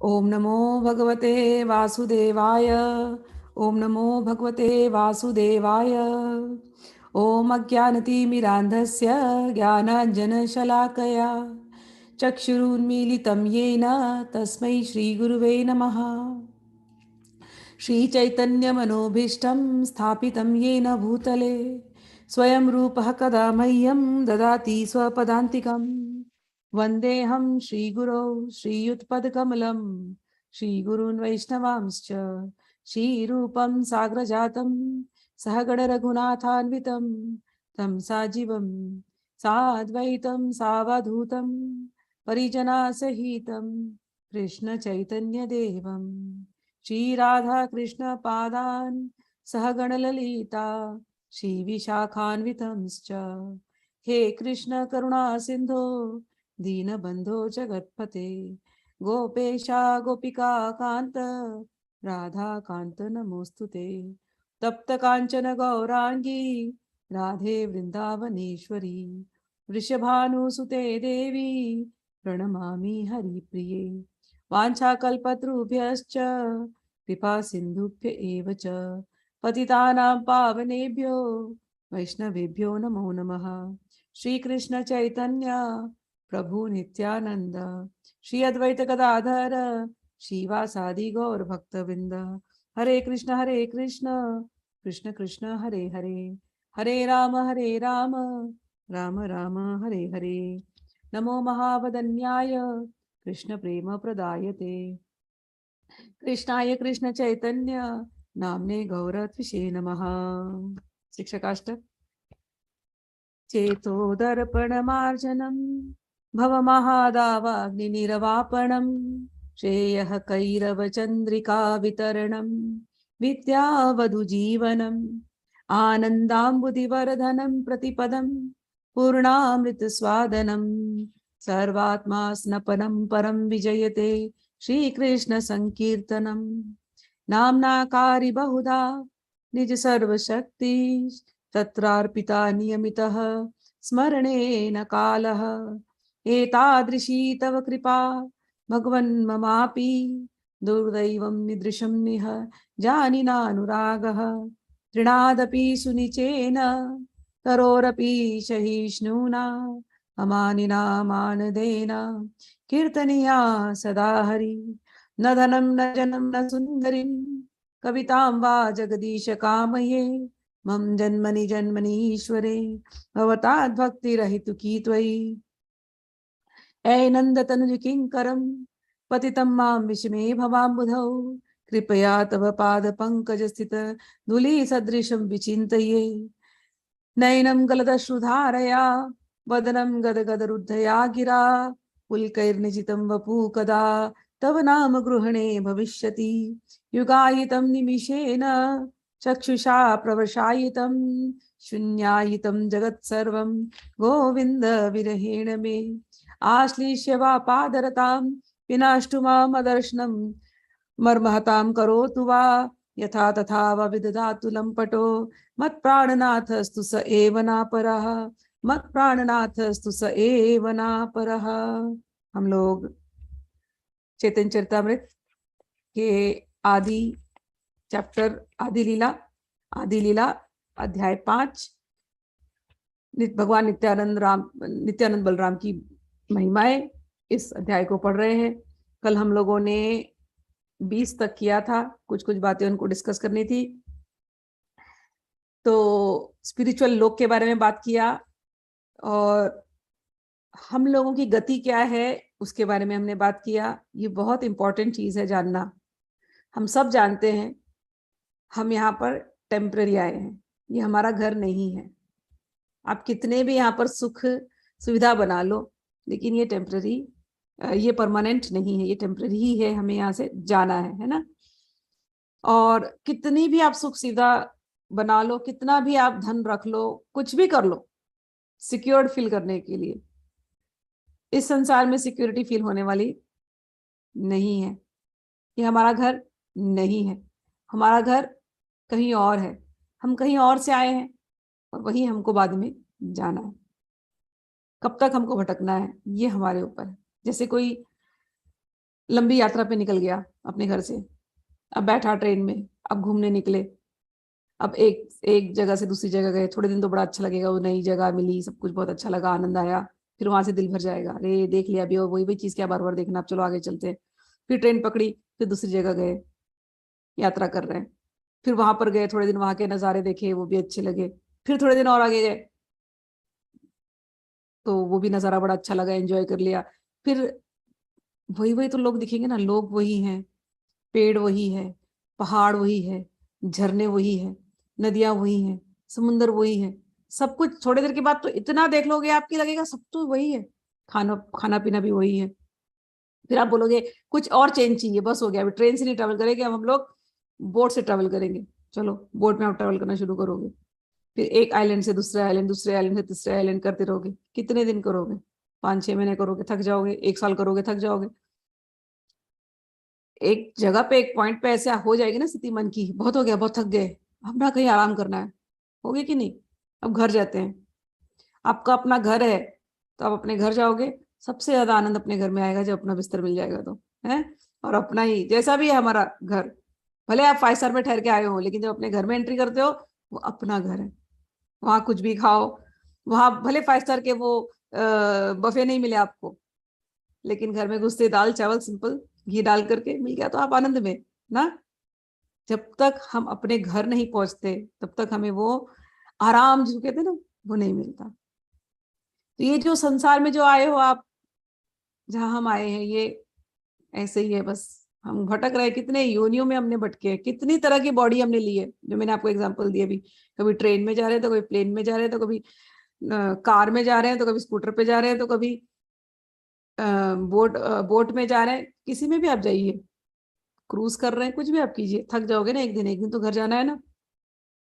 ओम नमो भगवते वासुदेवाय। ओम नमो भगवते वासुदेवाय। ओम अज्ञानतिमिरान्धस्य ज्ञानाञ्जनशलाकया चक्षुरुन्मीलितं येन तस्मै श्रीगुरुवे नमः। श्रीचैतन्यमनोभीष्टं स्थापितं येन भूतले स्वयं रूपः कदा मह्यं ददाति स्वपदान्तिकं। वन्देऽहं श्रीगुरौ श्रीयुत्पदकमलं श्रीगुरून् वैष्णवांश्च श्रीरूपं साग्रजातं सहगणरघुनाथान्वितं तं साजीवं साद्वैतं सावधूतं परिजनासहितं कृष्णचैतन्यदेवं श्रीराधाकृष्णपादान् सहगणललिता श्रीविशाखान्वितंश्च। हे कृष्ण करुणा सिंधो दीनबंधो जगत्पते गोपेशा गोपिका कांत राधा कांत नमोस्तुते। तप्त कांचन गौरांगी राधे वृंदावनेश्वरी वृषभानुसुते देवी प्रणमामि हरिप्रिये। वाञ्छाकल्पतरुभ्यश्च कृपा सिन्धुभ्य एव च पतितानां पावनेभ्यो वैष्णवेभ्यो नमो नमः। श्री कृष्ण चैतन्य प्रभु नित्यानंद श्री अद्वैत गदाधर श्रीवासादि गौर भक्तवृंद। हरे कृष्ण कृष्ण कृष्ण हरे हरे, हरे राम राम राम हरे हरे। नमो महावदन्याय कृष्ण प्रेम प्रदायते कृष्णाय कृष्ण चैतन्य नामने गौरत्विषे नमः। शिक्षकाष्टक। चेतो दर्पणमार्जनं भवमहादावाग्निनिर्वापणं श्रेयः कैरवचन्द्रिका वितरणं विद्यावधुजीवनम् आनन्दाम्बुधिवर्धनं प्रतिपदं पूर्णामृतस्वादनं सर्वात्मा स्नपनं परं विजयते श्रीकृष्णसङ्कीर्तनं। नाम्नाकारि बहुधा निज सर्वशक्ति तत्रार्पिता नियमितः स्मरणेन कालः। एतादृशी तव कृपा भगवन् ममापि दुर्दैवं निदृशं निह जानिनानुरागः। तृणादपि सुनिचेन करोरपि सहिष्णुना अमानिना मानदेन कीर्तनीया सदा हरि। न धनं न जनं न सुन्दरीं कवितां वा जगदीश कामये मम जन्मनि जन्मनीश्वरे भवताद्भक्तिरहितुकी त्वयि। ऐनन्दतनुज किङ्करं पतितं मां विस्मे भवाम्बुधौ कृपया तव पादपङ्कजस्थित धूलिसदृशं विचिन्तये। नयनं गलदश्रुधारया वदनं गदगदरुद्धया गिरा पुलकैर्निजितं वपु कदा तव नाम गृहणे भविष्यति। युगायितं निमिषेण चक्षुषा प्रवशायितं शून्यायितं जगत्सर्वं गोविन्द विरहेण मे। आश्लिष्य वा पादरतां विनाष्टु मामदर्शनं मर्महतां करोतु वा यथा तथा वा विदधातु लम्पटो मत्प्राणनाथस्तु स एव नापरः मत्प्राणनाथस्तु स एव नापरः। हम लोग चैतन्य चरितामृत के आदि चैप्टर आदि लीला अध्याय 5 भगवान नित्यानंद बलराम की महिमाएं इस अध्याय को पढ़ रहे हैं। कल हम लोगों ने 20 तक किया था, कुछ कुछ बातें उनको डिस्कस करनी थी। तो स्पिरिचुअल लोक के बारे में बात किया और हम लोगों की गति क्या है उसके बारे में हमने बात किया। ये बहुत इंपॉर्टेंट चीज है जानना। हम सब जानते हैं हम यहाँ पर टेम्पररी आए हैं, ये हमारा घर नहीं है। आप कितने भी यहाँ पर सुख सुविधा बना लो लेकिन ये टेम्पररी, ये परमानेंट नहीं है, ये टेम्पररी ही है। हमें यहाँ से जाना है ना। और कितनी भी आप सुख सुविधा बना लो, कितना भी आप धन रख लो, कुछ भी कर लो सिक्योर्ड फील करने के लिए, इस संसार में सिक्योरिटी फील होने वाली नहीं है। ये हमारा घर नहीं है, हमारा घर कहीं और है। हम कहीं और से आए हैं और वही हमको बाद में जाना है। कब तक हमको भटकना है ये हमारे ऊपर है। जैसे कोई लंबी यात्रा पे निकल गया अपने घर से, अब बैठा ट्रेन में, अब घूमने निकले, अब एक एक जगह से दूसरी जगह गए, थोड़े दिन तो बड़ा अच्छा लगेगा, वो नई जगह मिली, सब कुछ बहुत अच्छा लगा, आनंद आया, फिर वहां से दिल भर जाएगा, अरे देख लिया अभी वही वही चीज क्या बार बार देखना, अब चलो आगे चलते हैं। फिर ट्रेन पकड़ी, फिर दूसरी जगह गए, यात्रा कर रहे हैं, फिर वहां पर गए, थोड़े दिन वहां के नज़ारे देखे, वो भी अच्छे लगे, फिर थोड़े दिन और आगे गए, तो वो भी नज़ारा बड़ा अच्छा लगा, एंजॉय कर लिया। फिर वही वही तो लोग दिखेंगे ना, लोग वही हैं, पेड़ वही है, पहाड़ वही है, झरने वही है, नदियां वही हैं, समुंदर वही है, सब कुछ थोड़ी देर के बाद तो इतना देख लोगे आपकी लगेगा सब तो वही है, खाना खाना पीना भी वही है। फिर आप बोलोगे कुछ और चेंज चाहिए, बस हो गया, अभी ट्रेन से नहीं ट्रैवल करेंगे, अब हम लोग बोट से ट्रैवल करेंगे, चलो बोट में आप ट्रैवल करना शुरू करोगे, फिर एक आइलैंड से दूसरे आइलैंड, दूसरे आइलैंड से तीसरे आइलैंड करते रहोगे, कितने दिन करोगे? 5-6 महीने करोगे, थक जाओगे, 1 साल करोगे, थक जाओगे। एक जगह पे एक पॉइंट पे ऐसे हो जाएगी ना स्थिति मन की, बहुत हो गया, बहुत थक गए, अब ना कहीं आराम करना है, होगे कि नहीं? अब घर जाते हैं, आपका अपना घर है, तो आप अपने घर जाओगे, सबसे ज्यादा आनंद अपने घर में आएगा जब अपना बिस्तर मिल जाएगा तो, है। और अपना ही जैसा भी है हमारा घर, भले आप 5 स्टार में ठहर के आए हो, लेकिन जब अपने घर में एंट्री करते हो, वो अपना घर है, वहां कुछ भी खाओ, वहां भले 5 स्टार के वो बफे नहीं मिले आपको, लेकिन घर में घुसते दाल चावल सिंपल घी डाल करके मिल गया, तो आप आनंद में ना। जब तक हम अपने घर नहीं पहुंचते, तब तक हमें वो आराम जिसको कहते हैं ना, वो नहीं मिलता। तो ये जो संसार में जो आए हो आप, जहां हम आए हैं, ये ऐसे ही है बस, हम भटक रहे हैं, कितने योनियों में हमने भटके हैं, कितनी तरह की बॉडी हमने ली है, जो मैंने आपको एग्जांपल दिए अभी, कभी ट्रेन में जा रहे हैं, तो कभी प्लेन में जा रहे हैं, तो कभी कार में जा रहे हैं, तो कभी स्कूटर पे जा रहे हैं, तो कभी बोट में जा रहे हैं, किसी में भी आप जाइए, क्रूज कर रहे हैं, कुछ भी आप कीजिए, थक जाओगे ना, एक दिन तो घर जाना है ना।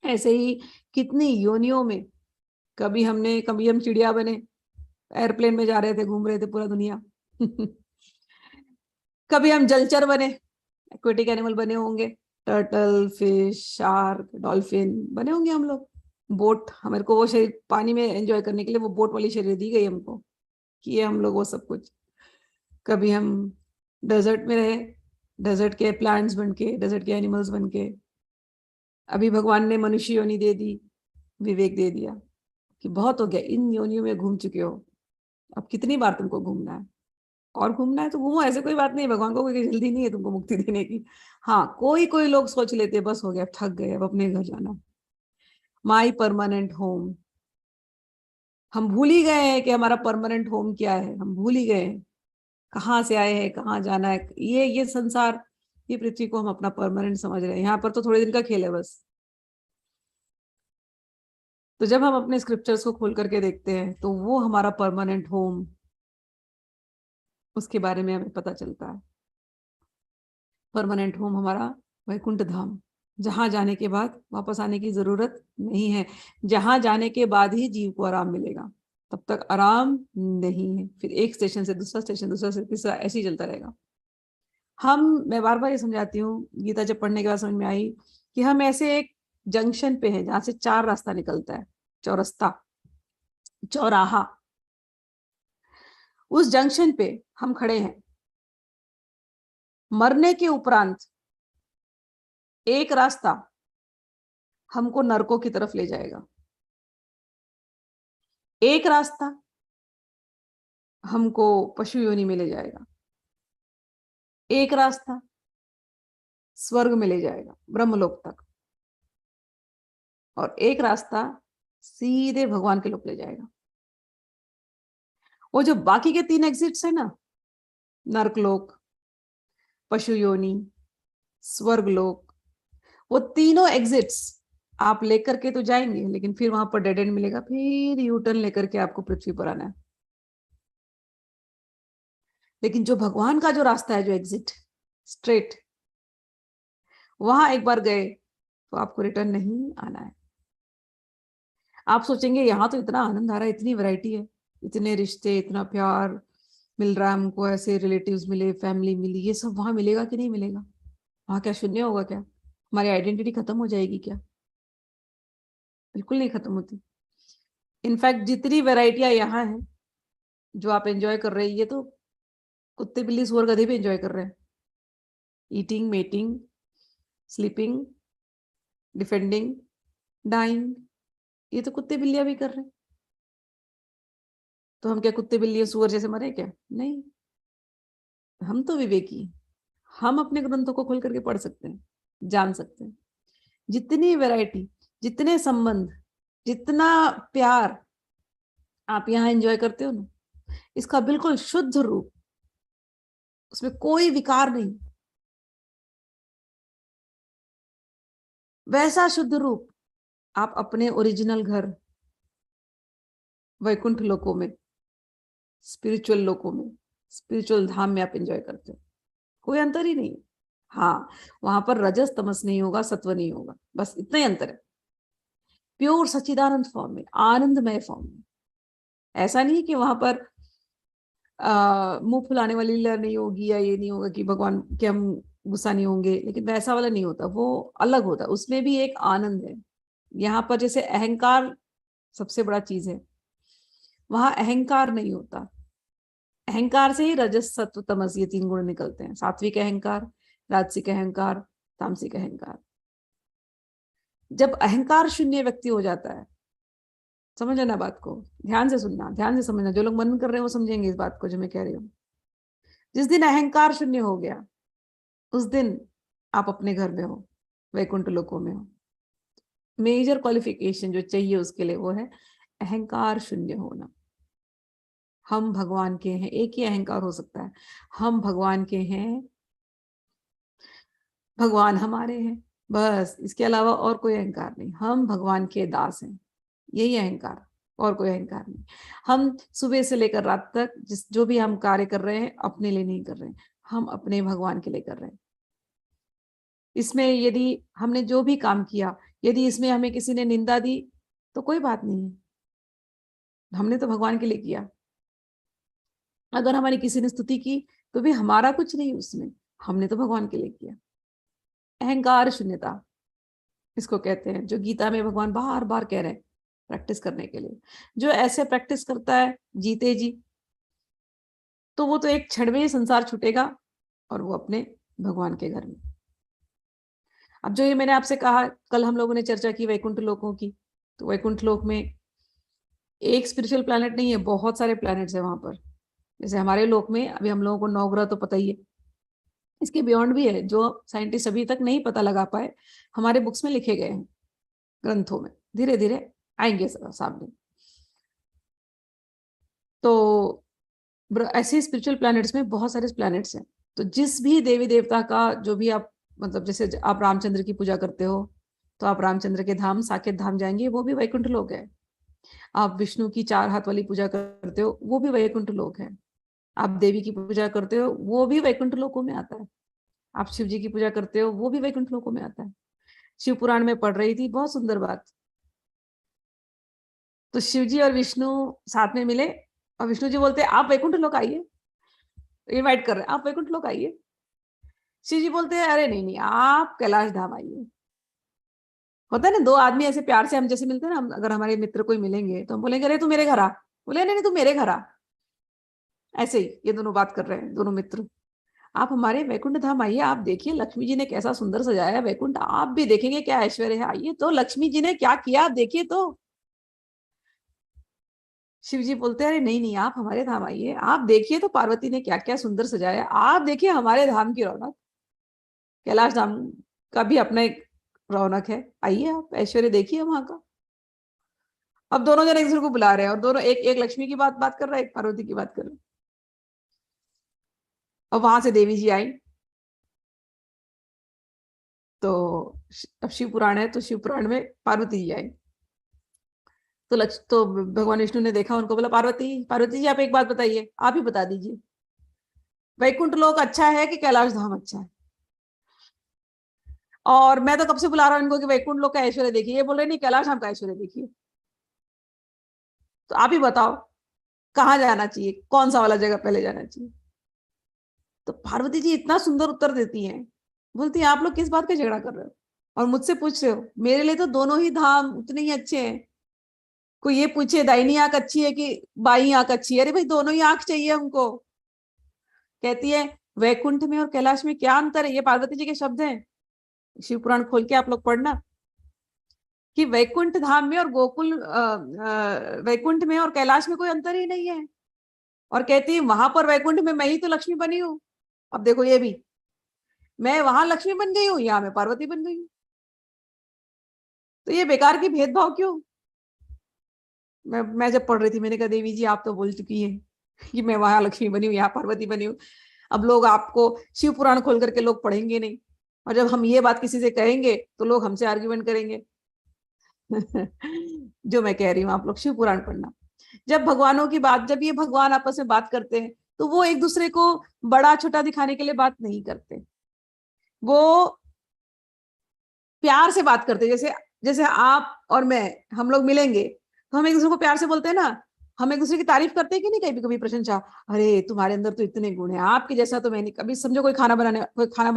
ऐसे ही कितनी योनियों में, कभी हम चिड़िया बने, एयरप्लेन में जा रहे थे, घूम रहे थे पूरा दुनिया। कभी हम जलचर बने, एक्वेटिक एनिमल बने होंगे, टर्टल, फिश, शार्क, डॉल्फिन बने होंगे हम लोग। बोट, हमारे को वो शरीर पानी में एंजॉय करने के लिए वो बोट वाली शरीर दी गई हमको, किए हम लोग वो सब कुछ। कभी हम डेजर्ट में रहे, डेजर्ट के प्लांट्स बन के, डेजर्ट के एनिमल्स बन के। अभी भगवान ने मनुष्य योनि दे दी, विवेक दे दिया कि बहुत हो गया, इन योनियों में घूम चुके हो, अब कितनी बार तुमको घूमना है, और घूमना है तो घूमो, ऐसे कोई बात नहीं, भगवान को कोई जल्दी नहीं है तुमको मुक्ति देने की। हाँ, कोई कोई लोग सोच लेते बस हो गया, थक गए, अब अपने घर जाना, माई परमानेंट होम। हम भूल ही गए हैं कि हमारा परमानेंट होम क्या है, हम भूल ही गए हैं कहाँ से आए हैं, कहाँ जाना है। ये संसार, ये पृथ्वी को हम अपना परमानेंट समझ रहे हैं, यहाँ पर तो थोड़े दिन का खेल है बस। तो जब हम अपने स्क्रिप्चर्स को खोल करके देखते हैं, तो वो हमारा परमानेंट होम, उसके बारे में हमें पता चलता है। परमानेंट होम हमारा वैकुंठ धाम, जहां जाने के बाद वापस आने की जरूरत नहीं है, जहां जाने के बाद ही जीव को आराम मिलेगा, तब तक आराम नहीं है। फिर एक स्टेशन से दूसरा स्टेशन, दूसरा से तीसरा, ऐसे ही चलता रहेगा। मैं बार बार ये समझाती हूँ, गीता जब पढ़ने के बाद समझ में आई कि हम ऐसे एक जंक्शन पे हैं जहां से 4 रास्ता निकलता है, चौरस्ता, चौराहा, उस जंक्शन पे हम खड़े हैं। मरने के उपरांत एक रास्ता हमको नरकों की तरफ ले जाएगा, एक रास्ता हमको पशु योनि में ले जाएगा, एक रास्ता स्वर्ग में ले जाएगा, ब्रह्मलोक तक, और एक रास्ता सीधे भगवान के लोक ले जाएगा। वो जो बाकी के 3 एग्जिट्स है ना, नरकलोक, पशु योनि, स्वर्ग लोक, वो तीनों एग्जिट्स आप लेकर के तो जाएंगे, लेकिन फिर वहां पर डेड एंड मिलेगा, फिर यू टर्न लेकर के आपको पृथ्वी पर आना है। लेकिन जो भगवान का जो रास्ता है, जो एग्जिट स्ट्रेट, वहां एक बार गए तो आपको रिटर्न नहीं आना है। आप सोचेंगे यहाँ तो इतना आनंद आ रहा है, इतनी वैरायटी है, इतने रिश्ते, इतना प्यार मिल रहा है हमको, ऐसे रिलेटिव्स मिले, फैमिली मिली, ये सब वहां मिलेगा कि नहीं मिलेगा? वहां क्या शून्य होगा क्या? हमारी आइडेंटिटी खत्म हो जाएगी क्या? बिल्कुल नहीं खत्म होती। इनफैक्ट जितनी वैरायटियां यहाँ है, जो आप एंजॉय कर रहे हैं, ये तो कुत्ते बिल्ली सुअर गधे भी एंजॉय कर रहे हैं, eating, mating, sleeping, defending, dying, ये तो कुत्ते बिल्लियां भी कर रहे हैं। तो हम क्या कुत्ते बिल्ली सुअर जैसे मरे क्या? नहीं, हम तो विवेकी, हम अपने ग्रंथों को खोल करके पढ़ सकते हैं, जान सकते हैं। जितनी वैरायटी, जितने संबंध, जितना प्यार आप यहाँ एंजॉय करते हो ना, इसका बिल्कुल शुद्ध रूप, उसमें कोई विकार नहीं, वैसा शुद्ध रूप आप अपने ओरिजिनल घर वैकुंठ लोकों में, स्पिरिचुअल लोकों में, स्पिरिचुअल धाम में आप एंजॉय करते हो। कोई अंतर ही नहीं। हाँ, वहां पर रजस तमस नहीं होगा, सत्व नहीं होगा, बस इतना ही अंतर है। प्योर सच्चिदानंद फॉर्म में, आनंदमय फॉर्म में। ऐसा नहीं कि वहां पर मुंह फुलाने वाली लीला नहीं होगी, या ये नहीं होगा कि भगवान के हम गुस्सा नहीं होंगे, लेकिन वैसा वाला नहीं होता, वो अलग होता है, उसमें भी एक आनंद है। यहाँ पर जैसे अहंकार सबसे बड़ा चीज है, वहां अहंकार नहीं होता। अहंकार से ही रजस सत्व तमस ये 3 गुण निकलते हैं, सात्विक अहंकार, राजसिक अहंकार, तामसिक अहंकार। जब अहंकार शून्य व्यक्ति हो जाता है, समझ लेना बात को, ध्यान से सुनना, ध्यान से समझना, जो लोग मनन कर रहे हैं वो समझेंगे इस बात को जो मैं कह रही हूँ। जिस दिन अहंकार शून्य हो गया, उस दिन आप अपने घर में हो, वैकुंठ लोकों में हो। मेजर क्वालिफिकेशन जो चाहिए उसके लिए वो है अहंकार शून्य होना। हम भगवान के हैं, एक ही अहंकार हो सकता है, हम भगवान के हैं, भगवान हमारे हैं, बस। इसके अलावा और कोई अहंकार नहीं। हम भगवान के दास हैं, यही अहंकार, और कोई अहंकार नहीं। हम सुबह से लेकर रात तक जो भी हम कार्य कर रहे हैं, अपने लिए नहीं कर रहे हैं, हम अपने भगवान के लिए कर रहे हैं। इसमें यदि हमने जो भी काम किया, यदि इसमें हमें किसी ने निंदा दी तो कोई बात नहीं है, हमने तो भगवान के लिए किया। अगर हमारी किसी ने स्तुति की तो भी हमारा कुछ नहीं उसमें, हमने तो भगवान के लिए किया। अहंकार शून्यता इसको कहते हैं, जो गीता में भगवान बार बार कह रहे हैं प्रैक्टिस करने के लिए। जो ऐसे प्रैक्टिस करता है जीते जी, तो वो तो एक क्षण में ही संसार छूटेगा और वो अपने भगवान के घर में। अब जो ये मैंने आपसे कहा, कल हम लोगों ने चर्चा की वैकुंठ लोकों की, तो वैकुंठ लोक में एक स्पिरिचुअल प्लैनेट नहीं है, बहुत सारे प्लैनेट्स है वहां पर। जैसे हमारे लोक में अभी हम लोगों को 9 ग्रह तो पता ही है, इसके बियॉन्ड भी है जो साइंटिस्ट अभी तक नहीं पता लगा पाए, हमारे बुक्स में लिखे गए हैं, ग्रंथों में, धीरे धीरे आएंगे सामने। तो ऐसे स्पिरिचुअल प्लैनेट्स में बहुत सारे प्लैनेट्स हैं। तो जिस भी देवी देवता का जो भी आप, मतलब जैसे आप रामचंद्र की पूजा करते हो तो आप रामचंद्र के धाम साकेत धाम जाएंगे, वो भी वैकुंठ लोक है। आप विष्णु की 4 हाथ वाली पूजा करते हो, वो भी वैकुंठ लोक है। आप देवी की पूजा करते हो, वो भी वैकुंठ लोकों में आता है। आप शिव जी की पूजा करते हो, वो भी वैकुंठ लोकों में आता है। शिव पुराण में पढ़ रही थी, बहुत सुंदर बात। तो शिव जी और विष्णु साथ में मिले और विष्णु जी बोलते हैं आप वैकुंठ लोक आइए, इनवाइट कर रहे हैं, आप वैकुंठ लोक आइए। शिव जी बोलते हैं अरे नहीं नहीं, आप कैलाश धाम आइए। होता है ना, 2 आदमी ऐसे प्यार से हम जैसे मिलते हैं ना, हम अगर हमारे मित्र कोई मिलेंगे तो हम बोलेंगे अरे तू मेरे घर आ, बोले नहीं नहीं तू मेरे घर आ। ऐसे ही ये दोनों बात कर रहे हैं, दोनों मित्र। आप हमारे वैकुंठ धाम आइए, आप देखिए लक्ष्मी जी ने कैसा सुंदर सजाया है वैकुंठ, आप भी देखेंगे क्या ऐश्वर्य है, आइए तो लक्ष्मी जी ने क्या किया आप देखिए तो। शिव जी बोलते हैं अरे नहीं नहीं, आप हमारे धाम आइए, आप देखिए तो पार्वती ने क्या क्या सुंदर सजाया, आप देखिए हमारे धाम की रौनक। कैलाश धाम का भी अपना एक रौनक है, आइए आप ऐश्वर्य देखिए वहां का। अब दोनों जन एक दूसरे को बुला रहे हैं और दोनों, एक एक लक्ष्मी की बात बात कर रहा है, एक पार्वती की बात कर रहे हैं। और वहां से देवी जी आई। तो अब शिव पुराण है, तो शिव पुराण में पार्वती जी आई। तो भगवान विष्णु ने देखा उनको, बोला पार्वती, पार्वती जी आप एक बात बताइए, आप ही बता दीजिए, वैकुंठ लोक अच्छा है कि कैलाश धाम अच्छा है? और मैं तो कब से बुला रहा हूँ इनको कि वैकुंठ लोक का ऐश्वर्य देखिए, ये बोल रहे नहीं कैलाश धाम का ऐश्वर्य देखिए। तो आप ही बताओ कहाँ जाना चाहिए, कौन सा वाला जगह पहले जाना चाहिए? तो पार्वती जी इतना सुंदर उत्तर देती हैं, बोलती हैं आप लोग किस बात का झगड़ा कर रहे हो और मुझसे पूछ रहे हो? मेरे लिए तो दोनों ही धाम उतने ही अच्छे हैं। कोई ये पूछे दाहिनी आंख अच्छी है कि बाई आंख अच्छी है, अरे भाई दोनों ही आंख चाहिए हमको। कहती है वैकुंठ में और कैलाश में क्या अंतर है? ये पार्वती जी के शब्द हैं, शिव पुराण खोल के आप लोग पढ़ना, कि वैकुंठ धाम में और गोकुल वैकुंठ में और कैलाश में कोई अंतर ही नहीं है। और कहती है वहां पर वैकुंठ में मैं ही तो लक्ष्मी बनी हूं। अब देखो ये भी, मैं वहां लक्ष्मी बन गई हूँ, यहाँ मैं पार्वती बन गई हूँ। तो ये बेकार की भेदभाव क्यों? मैं जब पढ़ रही थी मैंने कहा देवी जी आप तो बोल चुकी है कि मैं वहां लक्ष्मी बनी हूँ, यहाँ पार्वती बनी हूँ। अब लोग आपको शिव पुराण खोल करके लोग पढ़ेंगे नहीं, और जब हम ये बात किसी से कहेंगे तो लोग हमसे आर्ग्यूमेंट करेंगे। जो मैं कह रही हूँ आप लोग शिव पुराण पढ़ना। जब भगवानों की बात, जब ये भगवान आपस में बात करते हैं तो वो एक दूसरे को बड़ा छोटा दिखाने के लिए बात नहीं करते, वो प्यार से बात करते। जैसे जैसे आप और मैं, हम लोग मिलेंगे तो हम एक दूसरे को प्यार से बोलते हैं ना, हम एक दूसरे की तारीफ करते हैं कि नहीं, कभी कभी प्रशंसा, अरे तुम्हारे अंदर तो इतने गुण हैं, आपके जैसा तो मैं नहीं। कभी समझो कोई खाना बनाने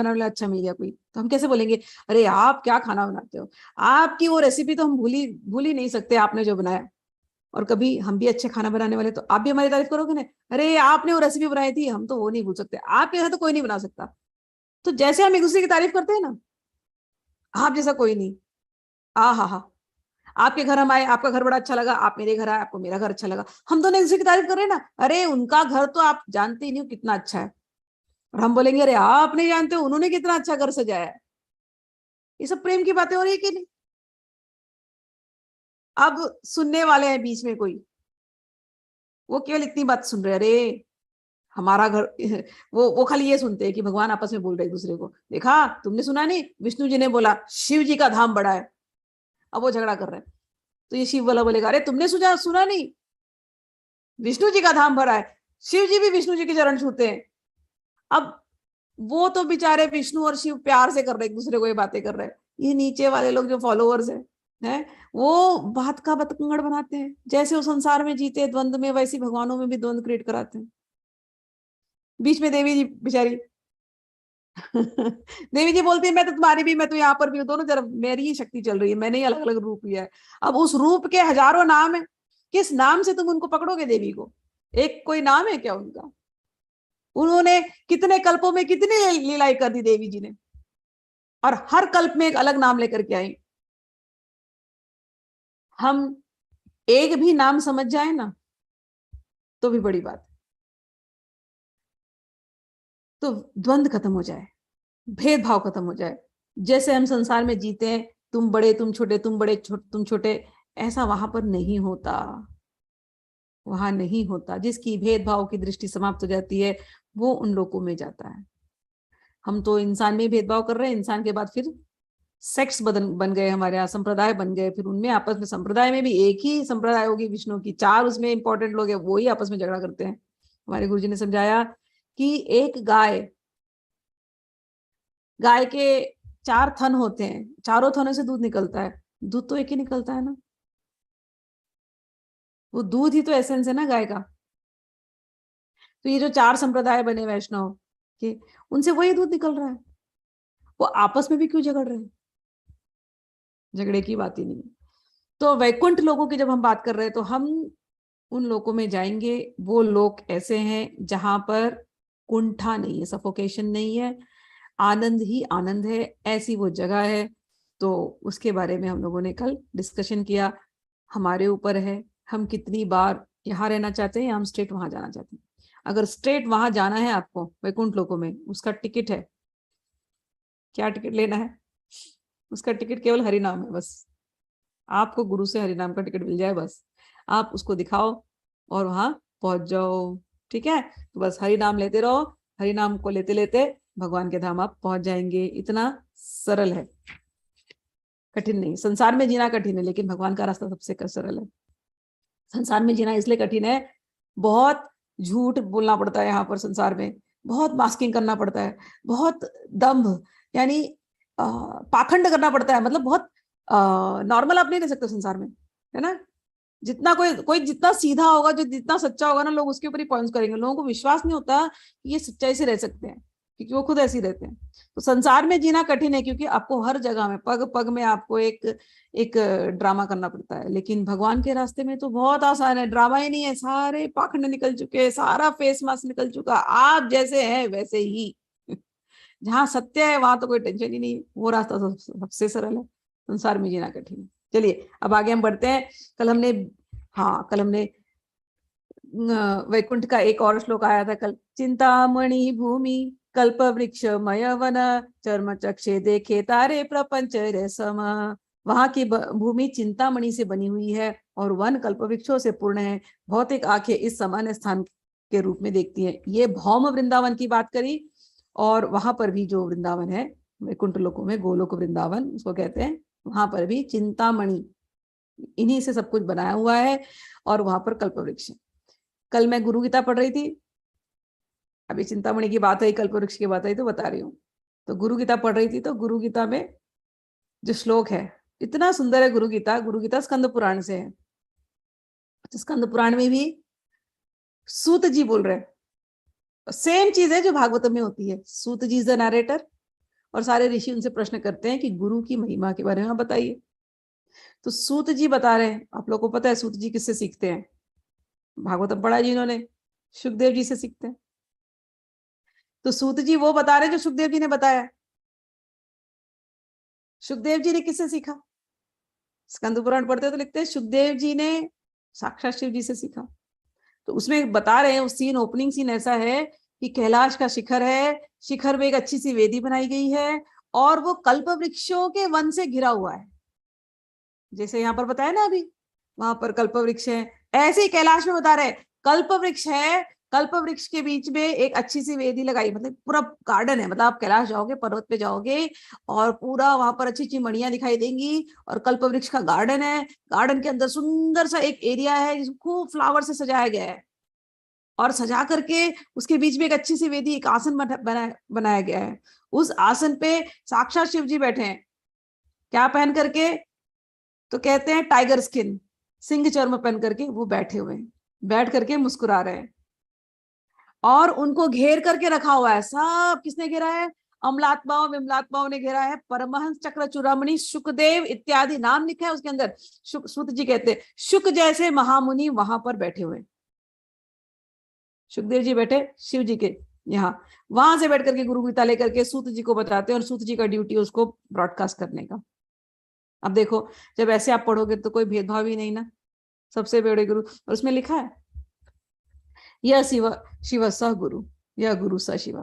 वाला अच्छा मिल गया कोई, तो हम कैसे बोलेंगे, अरे आप क्या खाना बनाते हो, आपकी वो रेसिपी तो हम भूल ही नहीं सकते, आपने जो बनाया। और कभी हम भी अच्छे खाना बनाने वाले तो आप भी हमारी तारीफ करोगे ना, अरे आपने वो रेसिपी बनाई थी, हम तो वो नहीं भूल सकते, आपके जैसा तो कोई नहीं बना सकता। तो जैसे हम एक दूसरे की तारीफ करते हैं ना, आप जैसा कोई नहीं, आ हा हा, आपके घर हम आए, आपका घर बड़ा अच्छा लगा, आप मेरे घर आए, आपको मेरा घर अच्छा लगा, हम दोनों एक दूसरे की तारीफ कर रहे हैं ना, अरे उनका घर तो आप जानते ही नहीं हो कितना अच्छा है, और हम बोलेंगे अरे आप नहीं जानते हो उन्होंने कितना अच्छा घर सजाया है। ये सब प्रेम की बातें हो रही है कि नहीं? अब सुनने वाले हैं बीच में कोई, वो केवल इतनी बात सुन रहे, अरे हमारा घर वो खाली ये सुनते हैं कि भगवान आपस में बोल रहे एक दूसरे को, देखा तुमने सुना नहीं, विष्णु जी ने बोला शिव जी का धाम बड़ा है। अब वो झगड़ा कर रहे हैं, तो ये शिव वाला बोलेगा, अरे तुमने सुना नहीं, विष्णु जी का धाम भरा है, शिव जी भी विष्णु जी के चरण छूते हैं। अब वो तो बेचारे विष्णु और शिव प्यार से कर रहे एक दूसरे को ये बातें कर रहे हैं, ये नीचे वाले लोग जो फॉलोअर्स हैं वो बात का बतंगड़ बनाते हैं। जैसे वो संसार में जीते द्वंद में, वैसे भगवानों में भी द्वंद क्रिएट कराते हैं। बीच में देवी जी बेचारी देवी जी बोलती है मैं तो तुम्हारी भी, मैं तो यहाँ पर भी हूँ, दोनों तरफ मेरी ही शक्ति चल रही है, मैंने ही अलग अलग रूप लिया है। अब उस रूप के हजारों नाम है, किस नाम से तुम उनको पकड़ोगे देवी को? एक कोई नाम है क्या उनका? उन्होंने कितने कल्पों में कितनी लीलाएं कर दी देवी जी ने, और हर कल्प में एक अलग नाम लेकर के आई। हम एक भी नाम समझ जाए ना तो भी बड़ी बात, तो द्वंद खत्म हो जाए, भेदभाव खत्म हो जाए। जैसे हम संसार में जीते हैं, तुम बड़े तुम छोटे, तुम बड़े तुम छोटे, ऐसा वहां पर नहीं होता, वहां नहीं होता। जिसकी भेदभाव की दृष्टि समाप्त हो जाती है वो उन लोगों में जाता है। हम तो इंसान में भेदभाव कर रहे हैं, इंसान के बाद फिर सेक्स बन गए, हमारे यहाँ संप्रदाय बन गए, फिर उनमें आपस में, संप्रदाय में भी एक ही संप्रदाय होगी विष्णु की, चार उसमें इंपॉर्टेंट लोग हैं, वो ही आपस में झगड़ा करते हैं। हमारे गुरुजी ने समझाया कि एक गाय, गाय के चार थन होते हैं, चारों थनों से दूध निकलता है, दूध तो एक ही निकलता है ना, वो दूध ही तो एसेंस है ना गाय का। तो ये जो चार संप्रदाय बने वैष्णव के, उनसे वही दूध निकल रहा है, वो आपस में भी क्यों झगड़ रहे हैं? झगड़े की बात ही नहीं है। तो वैकुंठ लोगों की जब हम बात कर रहे हैं तो हम उन लोगों में जाएंगे, वो लोग ऐसे हैं जहां पर कुंठा नहीं है, सफोकेशन नहीं है, आनंद ही आनंद है, ऐसी वो जगह है। तो उसके बारे में हम लोगों ने कल डिस्कशन किया। हमारे ऊपर है हम कितनी बार यहाँ रहना चाहते हैं या हम स्ट्रेट वहां जाना चाहते हैं। अगर स्ट्रेट वहां जाना है आपको वैकुंठ लोगों में, उसका टिकट है, क्या टिकट लेना है? उसका टिकट केवल हरि नाम है बस। आपको गुरु से हरि नाम का टिकट मिल जाए बस, आप उसको दिखाओ और वहां पहुंच जाओ। ठीक है, तो बस हरि नाम लेते रहो, हरि नाम को लेते लेते भगवान के धाम आप पहुंच जाएंगे। इतना सरल है, कठिन नहीं। संसार में जीना कठिन है, लेकिन भगवान का रास्ता सबसे सरल है। संसार में जीना इसलिए कठिन है, बहुत झूठ बोलना पड़ता है यहाँ पर संसार में, बहुत मास्किंग करना पड़ता है, बहुत दंभ यानी पाखंड करना पड़ता है, मतलब बहुत नॉर्मल आप नहीं रह सकते संसार में, है ना। जितना कोई कोई जितना सीधा होगा, जो जितना सच्चा होगा ना, लोग उसके ऊपर ही पॉइंट्स करेंगे। लोगों को विश्वास नहीं होता कि ये सच्चाई से रह सकते हैं। क्योंकि वो खुद ऐसे ही रहते हैं। तो संसार में जीना कठिन है, क्योंकि आपको हर जगह में पग पग में आपको एक एक ड्रामा करना पड़ता है। लेकिन भगवान के रास्ते में तो बहुत आसान है, ड्रामा ही नहीं है, सारे पाखंड निकल चुके हैं, सारा फेस मास्क निकल चुका, आप जैसे हैं वैसे ही। जहाँ सत्य है वहां तो कोई टेंशन ही नहीं है, वो रास्ता तो सबसे सरल है। संसार में जीना कठिन है। चलिए अब आगे हम बढ़ते हैं। कल हमने वैकुंठ का एक और श्लोक आया था कल। चिंतामणि भूमि कल्प वृक्ष मय वन चर्म चक्षे देखे तारे प्रपंच रे सम। वहां की भूमि चिंतामणि से बनी हुई है और वन कल्प वृक्षों से पूर्ण है। भौतिक आंखें इस समान स्थान के रूप में देखती है। ये भौम वृंदावन की बात करी, और वहां पर भी जो वृंदावन है वैकुंठ लोकों में, गोलोक वृंदावन उसको कहते हैं, वहां पर भी चिंतामणि इन्हीं से सब कुछ बनाया हुआ है, और वहां पर कल्प वृक्ष। कल मैं गुरु गीता पढ़ रही थी, अभी चिंतामणि की बात आई, कल्प वृक्ष की बात आई तो बता रही हूँ। तो गुरु गीता पढ़ रही थी, तो गुरु गीता में जो श्लोक है इतना सुंदर है। गुरु गीता स्कंद पुराण से है। स्कंद पुराण में भी सूत जी बोल रहे हैं, सेम चीज है जो भागवतम में होती है। सूत जी इज द नरेटर, और सारे ऋषि उनसे प्रश्न करते हैं कि गुरु की महिमा के बारे में आप बताइए। तो सूत जी बता रहे हैं, आप लोगों को पता है सूत जी किससे सीखते हैं? भागवतम पढ़ा जी इन्होंने, सुखदेव जी से सीखते हैं। तो सूत जी वो बता रहे जो सुखदेव जी ने बताया। सुखदेव जी ने किससे सीखा? स्कंद पुराण पढ़ते तो लिखते हैं सुखदेव जी ने साक्षात शिव जी से सीखा। तो उसमें बता रहे हैं, उस सीन, ओपनिंग सीन ऐसा है कि कैलाश का शिखर है, शिखर में एक अच्छी सी वेदी बनाई गई है, और वो कल्प वृक्षों के वन से घिरा हुआ है। जैसे यहाँ पर बताया ना अभी, वहां पर कल्प वृक्ष है, ऐसे ही कैलाश में बता रहे कल्प वृक्ष है, कल्प वृक्ष के बीच में एक अच्छी सी वेदी लगाई, मतलब पूरा गार्डन है। मतलब आप कैलाश जाओगे, पर्वत पे जाओगे, और पूरा वहां पर अच्छी अच्छी मणियां दिखाई देंगी, और कल्प वृक्ष का गार्डन है। गार्डन के अंदर सुंदर सा एक एरिया है जिसको खूब फ्लावर से सजाया गया है, और सजा करके उसके बीच में एक अच्छी सी वेदी, एक आसन बनाया गया है। उस आसन पे साक्षात शिव जी बैठे हैं। क्या पहन करके? तो कहते हैं टाइगर स्किन, सिंह चर्म पहन करके वो बैठे हुए हैं, बैठ करके मुस्कुरा रहे हैं, और उनको घेर करके रखा हुआ है। सब किसने घेरा है? अमलात्माओं विमलात्माओं ने घेरा है। परमहंस चक्र चूड़ामणि सुखदेव इत्यादि नाम लिखा है उसके अंदर। सूत जी कहते हैं शुक जैसे महामुनि वहां पर बैठे हुए। सुखदेव जी बैठे शिव जी के यहाँ, वहां से बैठ करके गुरु गीता लेकर के सूत जी को बताते हैं, और सूत जी का ड्यूटी उसको ब्रॉडकास्ट करने का। अब देखो, जब ऐसे आप पढ़ोगे तो कोई भेदभाव ही नहीं ना, सबसे बड़े गुरु। और उसमें लिखा है यह शिव स गुरु, यह गुरु स शिव।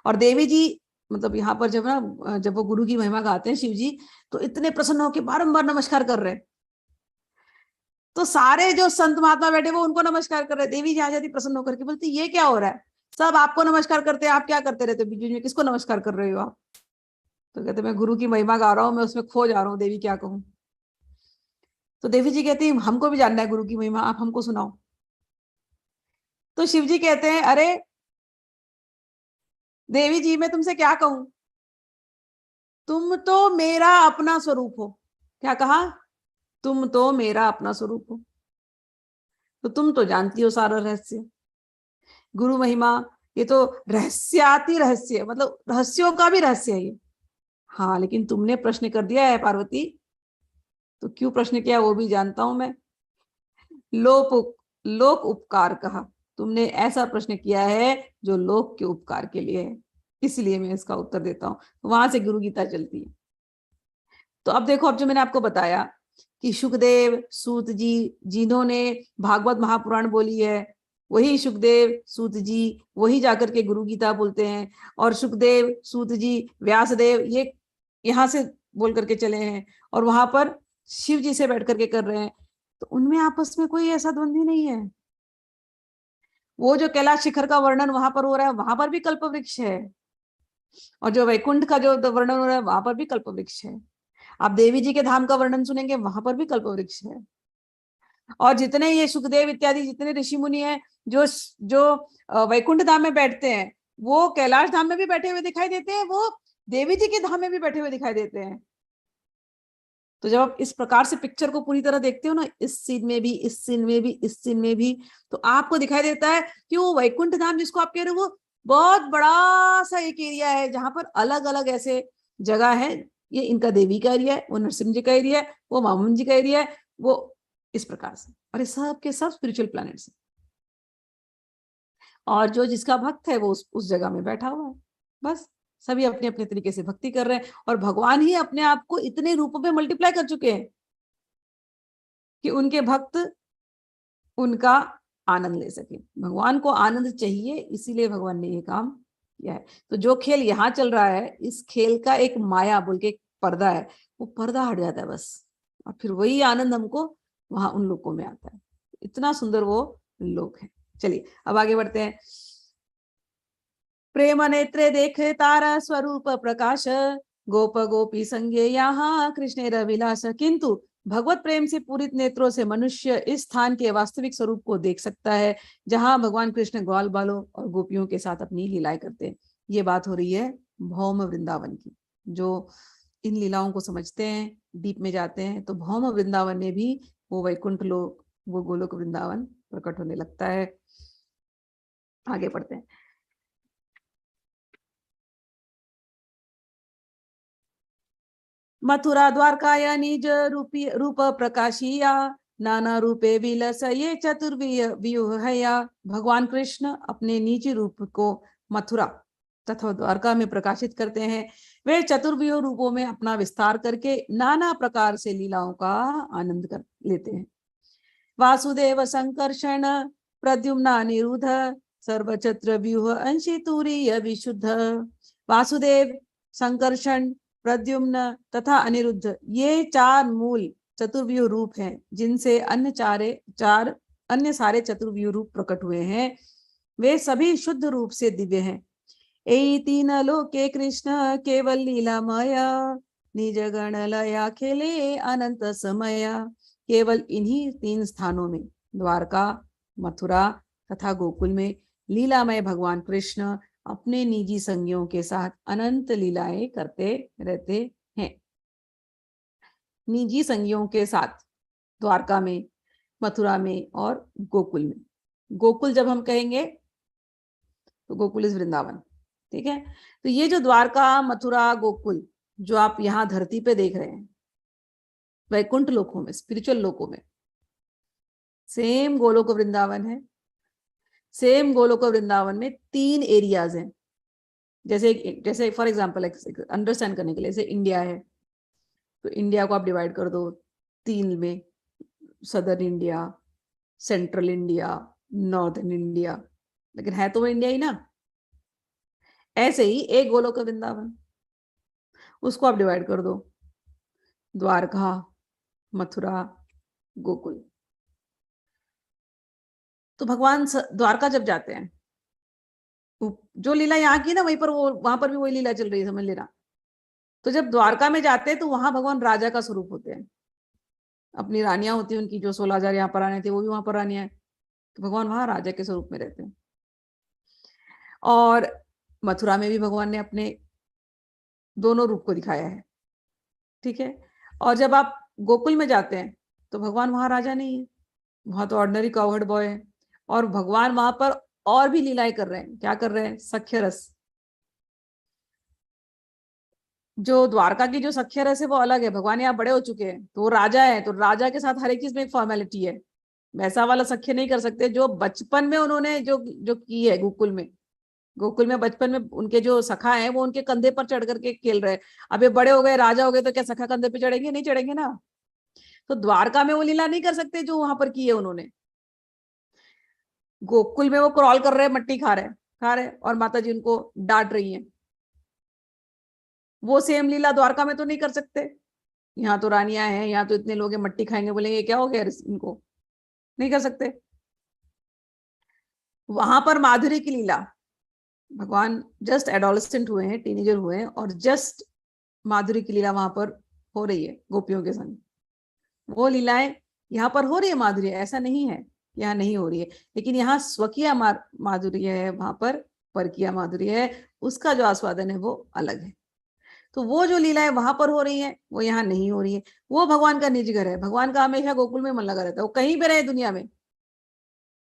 और देवी जी, मतलब यहाँ पर जब वो गुरु की महिमा गाते हैं शिव जी, तो इतने प्रसन्न होकर बारंबार नमस्कार कर रहे हैं। तो सारे जो संत महात्मा बैठे वो उनको नमस्कार कर रहे। देवी जी आ जाती प्रसन्न होकर के, बोलती ये क्या हो रहा है? सब आपको नमस्कार करते हैं, आप क्या करते रहते बीच में, किसको नमस्कार कर रहे हो आप? तो कहते मैं गुरु की महिमा गा रहा हूँ, मैं उसमें खो जा रहा हूँ देवी, क्या कहूँ। तो देवी जी कहती है हमको भी जानना है गुरु की महिमा, आप हमको सुनाओ। तो शिव जी कहते हैं अरे देवी जी मैं तुमसे क्या कहूं, तुम तो मेरा अपना स्वरूप हो। क्या कहा? तुम तो मेरा अपना स्वरूप हो, तो तुम तो जानती हो सारा रहस्य। गुरु महिमा ये तो रहस्याति रहस्य, मतलब रहस्यों का भी रहस्य है ये। हाँ लेकिन तुमने प्रश्न कर दिया है पार्वती, तो क्यों प्रश्न किया वो भी जानता हूं मैं। लोक उपकार कहा, तुमने ऐसा प्रश्न किया है जो लोक के उपकार के लिए है, इसलिए मैं इसका उत्तर देता हूं। वहां से गुरु गीता चलती है। तो अब देखो, अब जो मैंने आपको बताया कि सुखदेव सूत जी जिन्होंने भागवत महापुराण बोली है, वही सुखदेव सूत जी वही जाकर के गुरु गीता बोलते हैं। और सुखदेव सूत जी व्यासदेव ये यहाँ से बोल करके चले हैं, और वहां पर शिव जी से बैठ करके कर रहे हैं। तो उनमें आपस में कोई ऐसा द्वंद्व नहीं है। वो जो कैलाश शिखर का वर्णन वहां पर हो रहा है, वहां पर भी कल्प वृक्ष है, और जो वैकुंठ का जो वर्णन हो रहा है वहां पर भी कल्प वृक्ष है। आप देवी जी के धाम का वर्णन सुनेंगे, वहां पर भी कल्प वृक्ष है। और जितने ये सुखदेव इत्यादि जितने ऋषि मुनि हैं जो जो वैकुंठ धाम में बैठते हैं, वो कैलाश धाम में भी बैठे हुए दिखाई देते हैं, वो देवी जी के धाम में भी बैठे हुए दिखाई देते हैं। तो जब आप इस प्रकार से पिक्चर को पूरी तरह देखते हो ना, इस सीन में भी, इस सीन में भी, इस सीन में भी, तो आपको दिखाई देता है कि वो वैकुंठ धाम जिसको आप कह रहे हो, बहुत बड़ा सा एक एरिया है जहां पर अलग अलग ऐसे जगह है। ये इनका देवी का एरिया है, वो नरसिम्हा जी का एरिया है, वो मामून जी का एरिया है, वो इस प्रकार से। और ये सब के सब स्पिरिचुअल प्लैनेट्स हैं। और जो जिसका भक्त है वो उस जगह में बैठा हुआ है। बस सभी अपने अपने तरीके से भक्ति कर रहे हैं, और भगवान ही अपने आप को इतने रूपों में मल्टीप्लाई कर चुके हैं कि उनके भक्त उनका आनंद ले सके। भगवान को आनंद चाहिए, इसीलिए भगवान ने ये काम किया है। तो जो खेल यहाँ चल रहा है, इस खेल का एक माया बोल के एक पर्दा है, वो पर्दा हट जाता है बस, और फिर वही आनंद हमको वहां उन लोगों में आता है। इतना सुंदर वो लोग हैं। चलिए अब आगे बढ़ते हैं। प्रेम नेत्रे देखे तारा स्वरूप प्रकाश, गोप गोपी संगे यहाँ कृष्ण रविलास। किंतु भगवत प्रेम से पूरित नेत्रों से मनुष्य इस स्थान के वास्तविक स्वरूप को देख सकता है, जहां भगवान कृष्ण ग्वाल बालों और गोपियों के साथ अपनी लीलाएं करते हैं। ये बात हो रही है भौम वृंदावन की। जो इन लीलाओं को समझते हैं, डीप में जाते हैं, तो भौम वृंदावन में भी वो वैकुंठ लोक, वो गोलोक वृंदावन प्रकट होने लगता है। आगे पढ़ते हैं। मथुरा द्वारकाया निज रूपी रूप प्रकाशिया, नाना रूपे विलस ये चतुर्व्यूह हया। भगवान कृष्ण अपने निजी रूप को मथुरा तथा द्वारका में प्रकाशित करते हैं। वे चतुर्व्यूह रूपों में अपना विस्तार करके नाना प्रकार से लीलाओं का आनंद कर लेते हैं। वासुदेव संकर्षण प्रद्युम्न अनिरुद्ध सर्वचत्र व्यूह अंशी तुरीय विशुद्ध। वासुदेव, संकर्षण, प्रद्युम्न तथा अनिरुद्ध, ये चार मूल चतुर्व्यूह रूप हैं, जिनसे चार अन्य सारे चतुर्व्यूह रूप प्रकट हुए हैं। वे सभी शुद्ध रूप से दिव्य हैं। ए तीन लोके कृष्ण केवल लीलामया, निज गण लया खेले अनंत समया। केवल इन्हीं तीन स्थानों में, द्वारका, मथुरा तथा गोकुल में, लीलामय भगवान कृष्ण अपने निजी संगियों के साथ अनंत लीलाएं करते रहते हैं। निजी संगियों के साथ द्वारका में, मथुरा में और गोकुल में। गोकुल जब हम कहेंगे तो गोकुल इज वृंदावन, ठीक है। तो ये जो द्वारका, मथुरा, गोकुल जो आप यहाँ धरती पे देख रहे हैं, वैकुंठ लोकों में, स्पिरिचुअल लोकों में सेम गोलोक वृंदावन है। सेम गोलोक वृंदावन में तीन एरियाज हैं। जैसे फॉर एग्जांपल अंडरस्टैंड करने के लिए, जैसे इंडिया है, तो इंडिया को आप डिवाइड कर दो तीन में, southern India, central India, northern India, लेकिन है तो वो इंडिया ही ना। ऐसे ही एक गोलोक वृंदावन, उसको आप डिवाइड कर दो द्वारका, मथुरा, गोकुल। तो भगवान द्वारका जब जाते हैं, जो लीला यहाँ की ना, वहीं पर वो, वहां पर भी वही लीला चल रही है, समझ लेना। तो जब द्वारका में जाते हैं तो वहां भगवान राजा का स्वरूप होते हैं। अपनी रानियां होती हैं उनकी, जो 16,000 यहाँ पर आने थे वो भी वहां पर रानियां हैं, तो भगवान वहां राजा के स्वरूप में रहते हैं। और मथुरा में भी भगवान ने अपने दोनों रूप को दिखाया है, ठीक है। और जब आप गोकुल में जाते हैं तो भगवान वहां राजा नहीं है, वहां तो ऑर्डिनरी कावहर्ड बॉय है। और भगवान वहां पर और भी लीलाएं कर रहे हैं। क्या कर रहे हैं? सख्य रस। जो द्वारका की जो सख्य रस है वो अलग है, भगवान यहाँ बड़े हो चुके हैं, तो वो राजा है, तो राजा के साथ हर एक चीज में एक फॉर्मेलिटी है। वैसा वाला सख्य नहीं कर सकते जो बचपन में उन्होंने जो जो की है गोकुल में। गोकुल में बचपन में उनके जो सखा है वो उनके कंधे पर चढ़ करके खेल रहे हैं। अब ये बड़े हो गए, राजा हो गए, तो क्या सखा कंधे पे चढ़ेंगे? नहीं चढ़ेंगे ना। तो द्वारका में वो लीला नहीं कर सकते जो वहां पर की है उन्होंने। गोकुल में वो क्रॉल कर रहे हैं, मट्टी खा रहे और माता जी उनको डांट रही है। वो सेम लीला द्वारका में तो नहीं कर सकते। यहाँ तो रानियां हैं, यहाँ तो इतने लोग हैं, मट्टी खाएंगे, बोलेंगे क्या हो गया इनको, नहीं कर सकते। वहां पर माधुरी की लीला, भगवान जस्ट एडोलेसेंट हुए हैं, टीनेजर हुए हैं, और जस्ट माधुरी की लीला वहां पर हो रही है गोपियों के संग। वो लीलाएं यहाँ पर हो रही है, माधुरी, ऐसा नहीं है यहाँ नहीं हो रही है, लेकिन यहाँ स्वकीय माधुरी है, वहां पर परकीय माधुरी है, उसका जो आस्वादन है वो अलग है। तो वो जो लीलाएं वहां पर हो रही हैं वो यहाँ नहीं हो रही है। वो भगवान का निज घर है। भगवान का हमेशा गोकुल में मन लगा रहता है, वो कहीं भी रहे दुनिया में,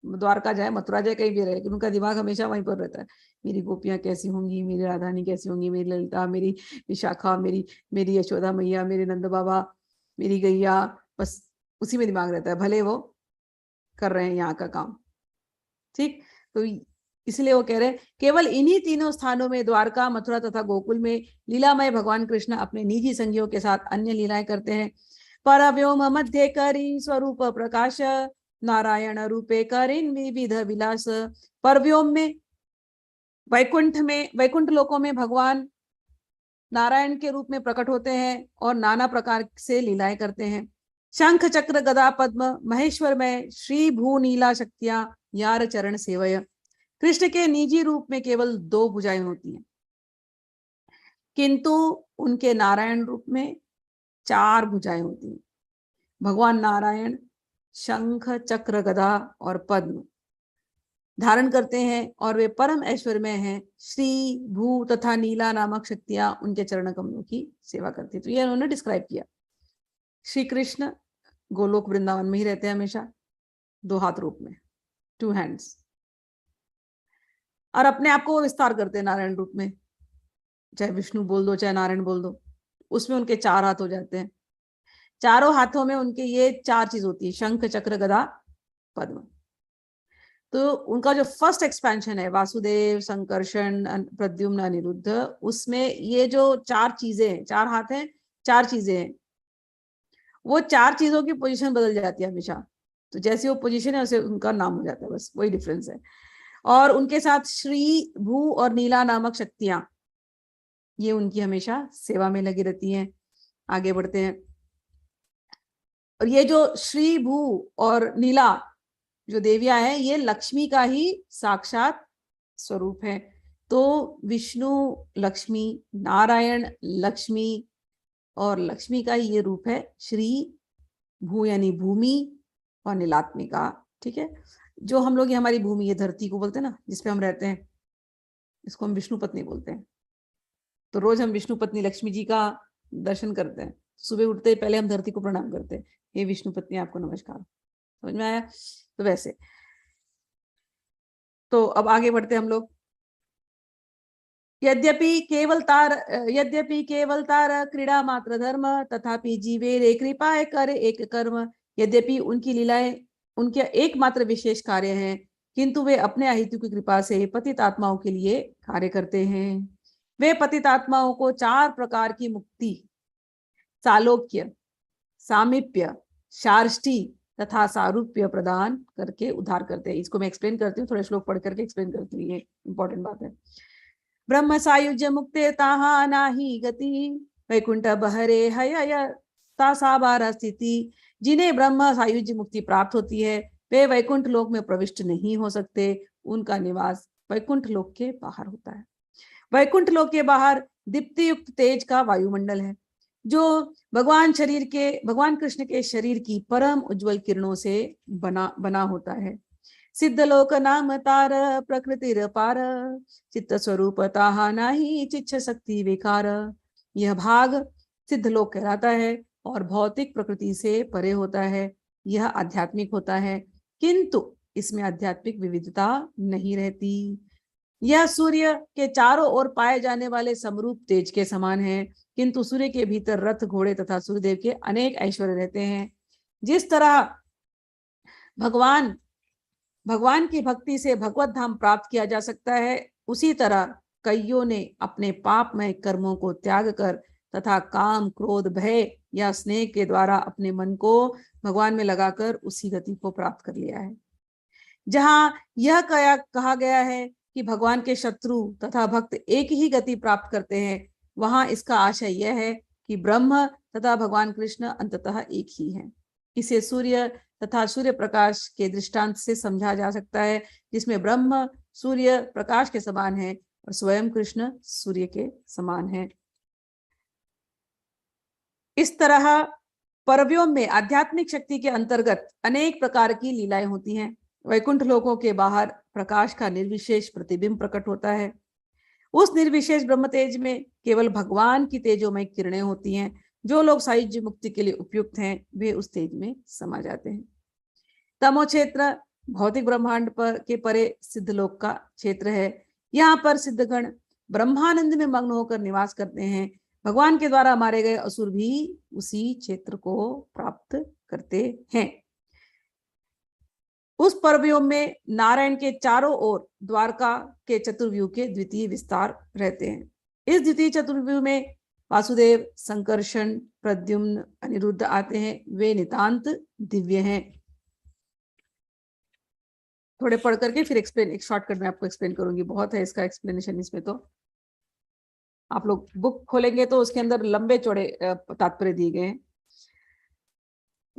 द्वारका जाए, मथुरा जाए, कहीं भी रहे, लेकिन उनका दिमाग हमेशा वहीं पर रहता है। मेरी गोपियां कैसी होंगी, मेरी राधानी कैसी होंगी, मेरी ललिता, मेरी विशाखा, मेरी यशोदा मैया, मेरे नंद बाबा, मेरी गैया, बस उसी में दिमाग रहता है, भले वो कर रहे हैं यहाँ का काम। ठीक, तो इसलिए वो कह रहे हैं केवल इन्हीं तीनों स्थानों में, द्वारका, मथुरा तथा गोकुल में, लीलामय भगवान कृष्ण अपने निजी संगियों के साथ अन्य लीलाएं करते हैं। परव्योम मध्य करी स्वरूप प्रकाश, नारायण रूपे करिन विविध विलास। परव्योम में, वैकुंठ लोकों में भगवान नारायण के रूप में प्रकट होते हैं और नाना प्रकार से लीलाएं करते हैं। शंख चक्र गदा पद्म महेश्वर में श्री भू नीला शक्तियां यार चरण सेवय। कृष्ण के निजी रूप में केवल 2 भुजाएं होती हैं, किंतु उनके नारायण रूप में 4 भुजाएं होती हैं। भगवान नारायण शंख चक्र गदा और पद्म धारण करते हैं और वे परम ऐश्वर्य हैं। श्री भू तथा नीला नामक शक्तियां उनके चरण कमलों की सेवा करती है। तो ये उन्होंने डिस्क्राइब किया। श्री कृष्ण गोलोक वृंदावन में ही रहते हैं हमेशा, 2 हाथ रूप में, 2 हैंड्स, और अपने आप को वो विस्तार करते हैं नारायण रूप में। चाहे विष्णु बोल दो, चाहे नारायण बोल दो, उसमें उनके 4 हाथ हो जाते हैं। चारों हाथों में उनके ये 4 चीज होती है, शंख चक्र गदा पद्म। तो उनका जो फर्स्ट एक्सपेंशन है, वासुदेव, संकर्षण, प्रद्युम्न, अनिरुद्ध, उसमें ये जो 4 चीजें हैं, 4 हाथ हैं, 4 चीजें हैं, वो 4 चीजों की पोजीशन बदल जाती है हमेशा। तो जैसी वो पोजीशन है वैसे उनका नाम हो जाता है, बस वही डिफरेंस है। और उनके साथ श्री भू और नीला नामक शक्तियां, ये उनकी हमेशा सेवा में लगी रहती हैं। आगे बढ़ते हैं। और ये जो श्री भू और नीला जो देवियां हैं, ये लक्ष्मी का ही साक्षात स्वरूप है। तो विष्णु लक्ष्मी, नारायण लक्ष्मी, और लक्ष्मी का ही ये रूप है श्री भू यानी भूमि और नीलात्मिका। ठीक है, जो हम लोग, ये हमारी भूमि, ये धरती को बोलते हैं ना, जिसपे हम रहते हैं, इसको हम विष्णु पत्नी बोलते हैं। तो रोज हम विष्णु पत्नी लक्ष्मी जी का दर्शन करते हैं। सुबह उठते ही पहले हम धरती को प्रणाम करते हैं, हे विष्णु पत्नी आपको नमस्कार। समझ में आया? तो वैसे, तो अब आगे बढ़ते हम लोग। यद्यपि केवल तार क्रीड़ा मात्र धर्म, तथापि जीवे रे कृपा करे एक कर्म। यद्यपि उनकी लीलाएं उनके एकमात्र विशेष कार्य हैं, किंतु वे अपने अहितु की कृपा से पतित आत्माओं के लिए कार्य करते हैं। वे पतित आत्माओं को 4 प्रकार की मुक्ति, सालोक्य, सामीप्य, शार्ष्टी तथा सारूप्य प्रदान करके उद्धार करते हैं। इसको मैं एक्सप्लेन करती हूँ, थोड़े श्लोक पढ़ करके एक्सप्लेन करती हूँ, ये इंपॉर्टेंट बात है। ब्रह्म सायुज्य मुक्ते ताहा नाही गति, वैकुंठ बहरे हय तासाबार स्थिति। जिन्हें ब्रह्म सायुज्य मुक्ति प्राप्त होती है, वे वैकुंठ लोक में प्रविष्ट नहीं हो सकते। उनका निवास वैकुंठ लोक के बाहर होता है। वैकुंठ लोक के बाहर दीप्ति युक्त तेज का वायुमंडल है, जो भगवान कृष्ण के शरीर की परम उज्जवल किरणों से बना होता है। सिद्धलोक नाम तार प्रकृतिर पार, चित्त स्वरूप ताहा नाही चिच्छ शक्ति विकार। यह भाग सिद्धलोक कहलाता है और भौतिक प्रकृति से परे होता है। यह आध्यात्मिक होता है, किंतु इसमें आध्यात्मिक विविधता नहीं रहती। यह सूर्य के चारों ओर पाए जाने वाले समरूप तेज के समान है, किंतु सूर्य के भीतर रथ, घोड़े तथा सूर्यदेव के अनेक ऐश्वर्य रहते हैं। जिस तरह भगवान की भक्ति से भगवत धाम प्राप्त किया जा सकता है, उसी तरह कईयों ने अपने पापमय कर्मों को त्याग कर तथा काम, क्रोध, भय या स्नेह के द्वारा अपने मन को भगवान में लगाकर उसी गति को प्राप्त कर लिया है। जहां यह कहा गया है कि भगवान के शत्रु तथा भक्त एक ही गति प्राप्त करते हैं, वहां इसका आशय यह है कि ब्रह्म तथा भगवान कृष्ण अंततः एक ही हैं। इसे सूर्य तथा सूर्य प्रकाश के दृष्टांत से समझा जा सकता है, जिसमें ब्रह्म सूर्य प्रकाश के समान है और स्वयं कृष्ण सूर्य के समान है। इस तरह परव्योम में आध्यात्मिक शक्ति के अंतर्गत अनेक प्रकार की लीलाएं होती हैं। वैकुंठ लोकों के बाहर प्रकाश का निर्विशेष प्रतिबिंब प्रकट होता है। उस निर्विशेष ब्रह्म तेज में केवल भगवान की तेजोमय किरणें होती हैं। जो लोग सायुज्य मुक्ति के लिए उपयुक्त हैं, वे उस तेज में समा जाते हैं। तमो क्षेत्र भौतिक ब्रह्मांड पर के परे सिद्धलोक का क्षेत्र है। यहाँ पर सिद्धगण ब्रह्मानंद में मग्न होकर निवास करते हैं। भगवान के द्वारा मारे गए असुर भी उसी क्षेत्र को प्राप्त करते हैं। उस पर्वयोग में नारायण के चारों ओर द्वारका के चतुर्व्यूह के द्वितीय विस्तार रहते हैं। इस द्वितीय चतुर्व्यूह में वासुदेव, संकर्षण, प्रद्युम्न, अनिरुद्ध आते हैं। वे नितांत दिव्य हैं। थोड़े पढ़ करके फिर एक्सप्लेन, एक शॉर्टकट में आपको एक्सप्लेन करूंगी, बहुत है इसका एक्सप्लेनेशन इसमें। तो आप लोग बुक खोलेंगे तो उसके अंदर लंबे चौड़े तात्पर्य दिए गए हैं।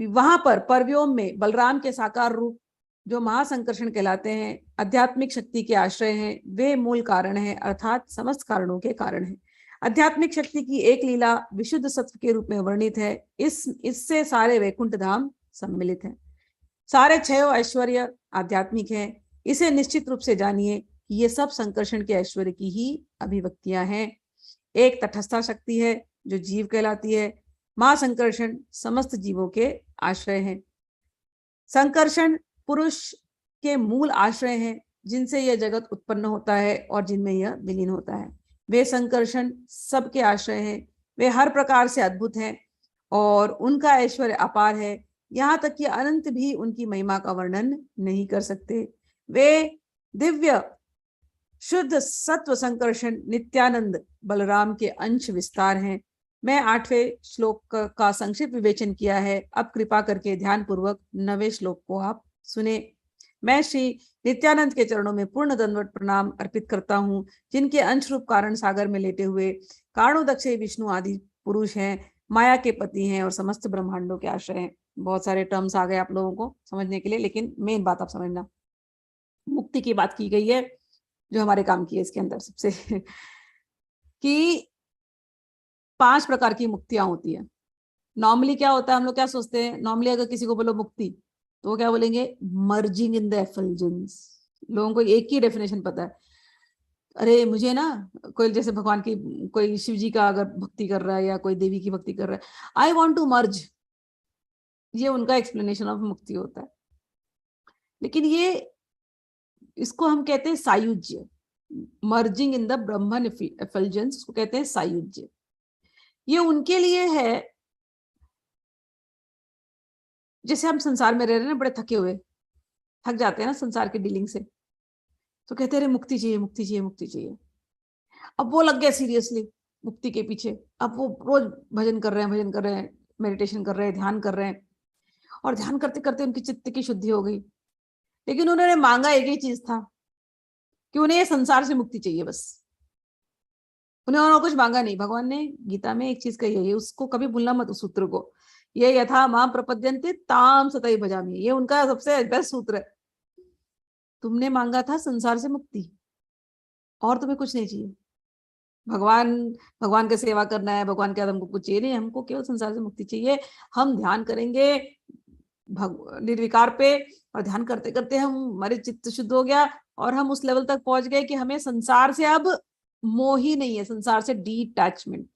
वहां पर परव्योम में बलराम के साकार रूप जो महासंकर्षण कहलाते हैं, आध्यात्मिक शक्ति के आश्रय हैं। वे मूल कारण हैं, अर्थात समस्त कारणों के कारण हैं। आध्यात्मिक शक्ति की एक लीला विशुद्ध सत्व के रूप में वर्णित है। इससे सारे वैकुंठ धाम सम्मिलित हैं। सारे छह ऐश्वर्य आध्यात्मिक हैं। इसे निश्चित रूप से जानिए कि ये सब संकर्षण के ऐश्वर्य की ही अभिव्यक्तियां हैं। एक तटस्था शक्ति है जो जीव कहलाती है। मां संकर्षण समस्त जीवों के आश्रय हैं। संकर्षण पुरुष के मूल आश्रय हैं, जिनसे यह जगत उत्पन्न होता है और जिनमें यह विलीन होता है। वे संकर्षण सबके आश्रय हैं। वे हर प्रकार से अद्भुत हैं और उनका ऐश्वर्य अपार है। यहाँ तक कि अनंत भी उनकी महिमा का वर्णन नहीं कर सकते। वे दिव्य शुद्ध सत्व संकर्षण नित्यानंद बलराम के अंश विस्तार हैं। मैं 8वें श्लोक का संक्षिप्त विवेचन किया है। अब कृपा करके ध्यान पूर्वक 9वें श्लोक को आप सुने। मैं श्री नित्यानंद के चरणों में पूर्ण दंडवत प्रणाम अर्पित करता हूँ, जिनके अंश रूप कारण सागर में लेटे हुए कारणोदक्ष विष्णु आदि पुरुष हैं, माया के पति हैं और समस्त ब्रह्मांडों के आश्रय हैं। बहुत सारे टर्म्स आ गए आप लोगों को समझने के लिए, लेकिन मेन बात आप समझना, मुक्ति की बात की गई है जो हमारे काम की है इसके अंदर सबसे कि 5 प्रकार की मुक्तियां होती है। नॉर्मली क्या होता है, हम लोग क्या सोचते हैं, नॉर्मली अगर किसी को बोलो मुक्ति तो वो क्या बोलेंगे, मर्जिंग इन द एफल्जेंस। लोगों को एक ही डेफिनेशन पता है, अरे मुझे ना, कोई जैसे भगवान की, कोई शिव जी का अगर भक्ति कर रहा है या कोई देवी की भक्ति कर रहा है, आई वॉन्ट टू मर्ज, ये उनका एक्सप्लेनेशन ऑफ मुक्ति होता है। लेकिन ये, इसको हम कहते हैं सायुज्य, मर्जिंग इन द ब्रह्मन एफल्जेंस, उसको कहते हैं सायुज्य। ये उनके लिए है जैसे हम संसार में रह रहे हैं ना, बड़े थके हुए, थक जाते हैं ना संसार की डीलिंग से, तो कहते हैं मुक्ति चाहिए, मुक्ति चाहिए, मुक्ति चाहिए। अब वो लग गया सीरियसली मुक्ति के पीछे। अब वो रोज भजन कर रहे हैं, भजन कर रहे हैं, मेडिटेशन कर रहे हैं, ध्यान कर रहे हैं, और ध्यान करते करते उनकी चित्त की शुद्धि हो गई। लेकिन उन्होंने मांगा एक ही चीज था कि उन्हें संसार से मुक्ति चाहिए, बस। उन्होंने कुछ मांगा नहीं। भगवान ने गीता में एक चीज कही है, उसको कभी भूलना मत, उस सूत्र को, ये यथा मां प्रपद्यन्ते ताम सतई भजामि, ये उनका सबसे बेस्ट सूत्र है। तुमने मांगा था संसार से मुक्ति, और तुम्हें कुछ नहीं चाहिए। भगवान भगवान की सेवा करना है, भगवान के हमको कुछ चाहिए नहीं, हमको केवल संसार से मुक्ति चाहिए। हम ध्यान करेंगे निर्विकार पे, और ध्यान करते करते हम, हमारे चित्त शुद्ध हो गया और हम उस लेवल तक पहुंच गए कि हमें संसार से अब मोह ही नहीं है, संसार से डिटैचमेंट,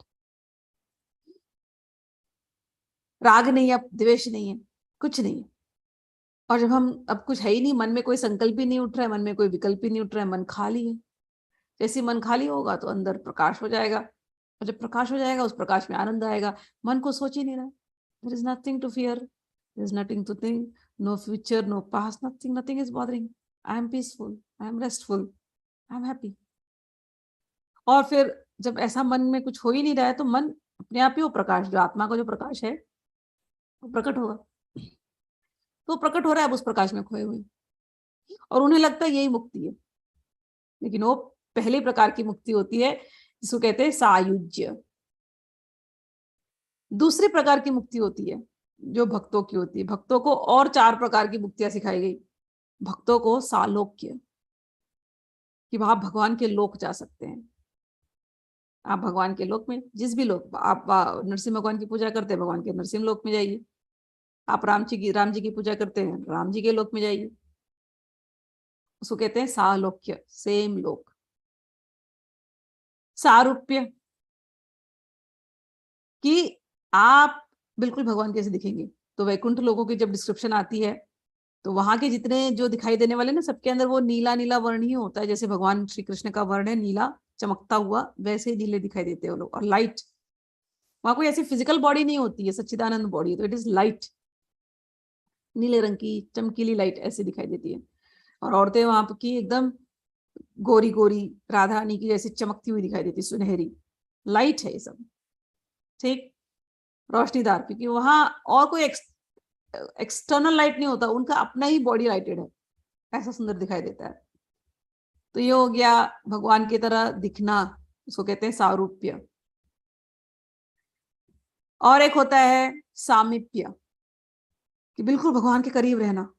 राग नहीं है, द्वेष नहीं है, कुछ नहीं है। और जब हम, अब कुछ है ही नहीं, मन में कोई संकल्प ही नहीं उठ रहा है, मन में कोई विकल्प ही नहीं उठ रहा है, मन खाली है। जैसे मन खाली होगा तो अंदर प्रकाश हो जाएगा, और जब प्रकाश हो जाएगा उस प्रकाश में आनंद आएगा। मन को सोच ही नहीं रहा, there is nothing to fear, there is nothing to think, no future, no past, nothing, nothing is bothering. I am peaceful, I am restful, I am happy. और फिर जब ऐसा मन में कुछ हो ही नहीं रहा है, तो मन अपने आप ही वो प्रकाश, जो आत्मा का जो प्रकाश है, वो प्रकट होगा। तो प्रकट हो रहा है अब उस प्रकाश में खोए हुए, और उन्हें लगता है यही मुक्ति है। लेकिन वो पहले प्रकार की मुक्ति होती है जिसको कहते हैं सायुज्य। दूसरी प्रकार की मुक्ति होती है जो भक्तों की होती है। भक्तों को और 4 प्रकार की मुक्तियां सिखाई गई। भक्तों को सालोक्य, कि आप भगवान के लोक जा सकते हैं। आप भगवान के लोक में, जिस भी लोक, आप नरसिंह भगवान की पूजा करते हैं, भगवान के नरसिंह लोक में जाइए। आप राम जी की पूजा करते हैं, राम जी के लोक में जाइए। उसको कहते हैं सालोक्य, सेम लोक। सारूप्य, कि आप बिल्कुल भगवान कैसे दिखेंगे। तो वैकुंठ लोगों की जब डिस्क्रिप्शन आती है तो वहां के जितने जो दिखाई देने वाले ना, सबके अंदर वो नीला नीला वर्ण ही होता है। जैसे भगवान श्री कृष्ण का वर्ण है नीला चमकता हुआ, वैसे ही नीले दिखाई देते हैं वो लोग। और लाइट, वहां कोई ऐसी फिजिकल बॉडी नहीं होती है, सच्चिदानंद बॉडी है, तो इट इज लाइट, नीले रंग की चमकीली लाइट ऐसे दिखाई देती है। और औरतें वहां की एकदम गोरी गोरी राधा रानी की जैसे चमकती हुई दिखाई देती, सुनहरी लाइट है ये सब, ठीक, रोशनीदार, क्योंकि वहां और कोई एक्सटर्नल लाइट नहीं होता, उनका अपना ही बॉडी लाइटेड है, ऐसा सुंदर दिखाई देता है। तो ये हो गया भगवान की तरह दिखना, उसको कहते हैं सारूप्य। और एक होता है सामीप्य, कि बिल्कुल भगवान के करीब रहना।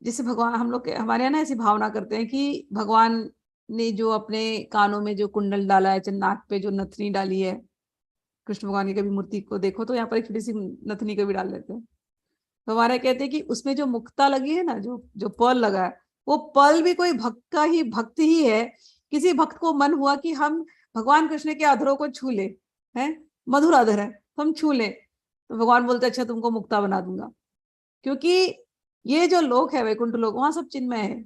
जैसे भगवान, हम लोग हमारे यहाँ ना ऐसी भावना करते हैं कि भगवान ने जो अपने कानों में जो कुंडल डाला है, नाक पे जो नथनी डाली है, कृष्ण भगवान की कभी मूर्ति को देखो तो यहाँ पर एक छोटी सी नथनी कभी डाल लेते हैं। तो हमारे कहते हैं कि उसमें जो मुक्ता लगी है ना, जो जो पर्ल लगा है, वो पर्ल भी कोई भक्त का ही, भक्त ही है। किसी भक्त को मन हुआ कि हम भगवान कृष्ण के अधरों को छू ले, हैं, मधुर अधर है, तो हम छू ले, तो भगवान बोलते अच्छा तुमको मुक्ता बना दूंगा। क्योंकि ये जो लोक है वैकुंठ लोक, वहां सब चिन्मय है,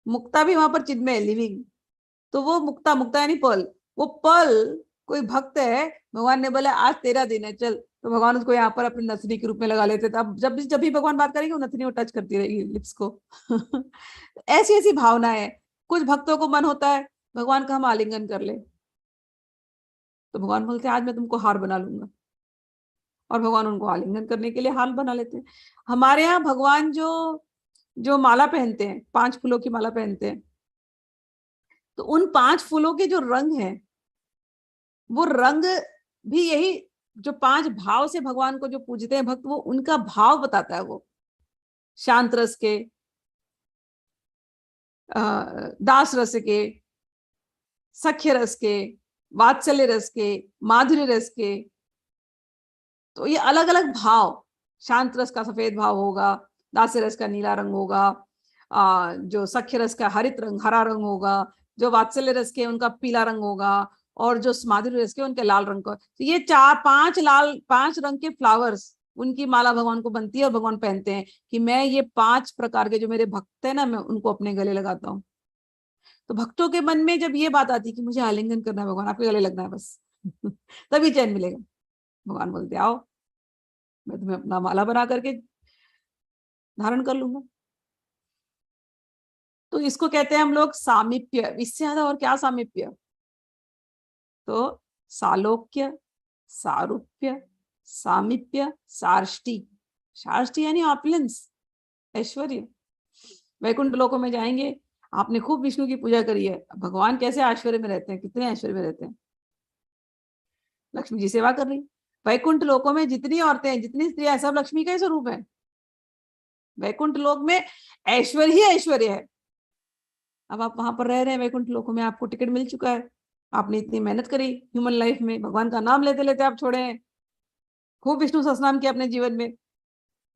मुक्ता भी वहां पर चिन्मय है, लिविंग। तो वो मुक्ता, मुक्ता यानी पर्ल, वो पर्ल कोई भक्त है, भगवान ने बोला आज तेरा दिन है चल, तो भगवान उसको यहाँ पर अपनी नथनी के रूप में लगा लेते थे। अब जब भी भगवान बात करेंगे वो नथनी को टच करती रहेगी लिप्स को। ऐसी ऐसी भावना है। कुछ भक्तों को मन होता है भगवान का हम आलिंगन कर ले, तो भगवान बोलते हैं आज मैं तुमको हार बना लूंगा, और भगवान उनको आलिंगन करने के लिए हार बना लेते हैं। हमारे यहाँ भगवान जो जो माला पहनते हैं, 5 फूलों की माला पहनते हैं, तो उन 5 फूलों के जो रंग हैं, वो रंग भी यही, जो 5 भाव से भगवान को जो पूजते हैं भक्त, वो उनका भाव बताता है। वो शांत रस के, दास रस के, सख्य रस के, वात्सल्य रस के, माधुर्य रस के, तो ये अलग अलग भाव, शांत रस का सफेद भाव होगा, दास्य रस का नीला रंग होगा, जो सख्य रस का हरित रंग, हरा रंग होगा, जो वात्सल्य रस के उनका पीला रंग होगा, और जो माधुर्य रस के उनके लाल रंग का। तो ये 5 रंग के फ्लावर्स, उनकी माला भगवान को बनती है और भगवान पहनते हैं कि मैं ये 5 प्रकार के जो मेरे भक्त है ना, मैं उनको अपने गले लगाता हूँ। तो भक्तों के मन में जब ये बात आती है कि मुझे आलिंगन करना है भगवान, आपके गले लगना है बस, तभी चैन मिलेगा। भगवान बोलते आओ, मैं तुम्हें अपना माला बना करके धारण कर लूंगा। तो इसको कहते हैं हम लोग सामीप्य। इससे ज्यादा और क्या सामीप्य? तो सालोक्य, सारूप्य, सामीप्य, सार्ष्टी। सार्ष्टी यानी ऑपुलेंस, ऐश्वर्य। वैकुंठ लोकों में जाएंगे, आपने खूब विष्णु की पूजा करी है, भगवान कैसे ऐश्वर्य में रहते हैं, कितने ऐश्वर्य में रहते हैं, लक्ष्मी जी सेवा कर रही। वैकुंठ लोकों में जितनी औरतें हैं, जितनी स्त्रियां, सब लक्ष्मी का ही स्वरूप है। वैकुंठ लोक में ऐश्वर्य ही ऐश्वर्य है। अब आप वहां पर रह रहे हैं वैकुंठ लोकों में, आपको टिकट मिल चुका है, आपने इतनी मेहनत करी ह्यूमन लाइफ में, भगवान का नाम लेते लेते आप छोड़े हैं, खूब विष्णु सहस्रनाम किया अपने जीवन में,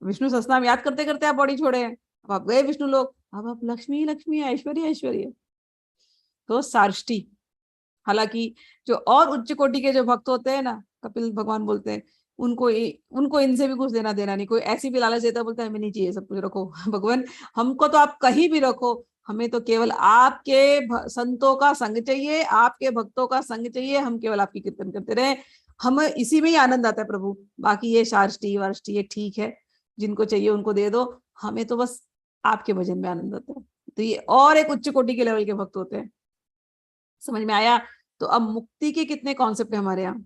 विष्णु सहस्रनाम याद करते करते आप बॉडी छोड़े हैं, अब आप गए विष्णु लोक, अब आप लक्ष्मी लक्ष्मी, ऐश्वर्य ऐश्वर्य। तो सार्ष्टी। हालांकि जो और उच्च कोटि के जो भक्त होते हैं ना, कपिल भगवान बोलते हैं, उनको इनसे भी कुछ देना देना नहीं, कोई ऐसी भी लालच देता, बोलता है हमें नहीं चाहिए, सब कुछ रखो भगवान, हमको तो आप कहीं भी रखो, हमें तो केवल आपके संतों का संग चाहिए, आपके भक्तों का संग चाहिए, हम केवल आपकी कीर्तन करते रहे, हमें इसी में ही आनंद आता है प्रभु। बाकी ये शार्ष्टी वार्ष्टी ये ठीक है, जिनको चाहिए उनको दे दो, हमें तो बस आपके भजन में आनंद आता है। तो ये और एक उच्च कोटि के लेवल के भक्त होते हैं। समझ में आया? तो अब मुक्ति के कितने कॉन्सेप्ट है हमारे यहाँ।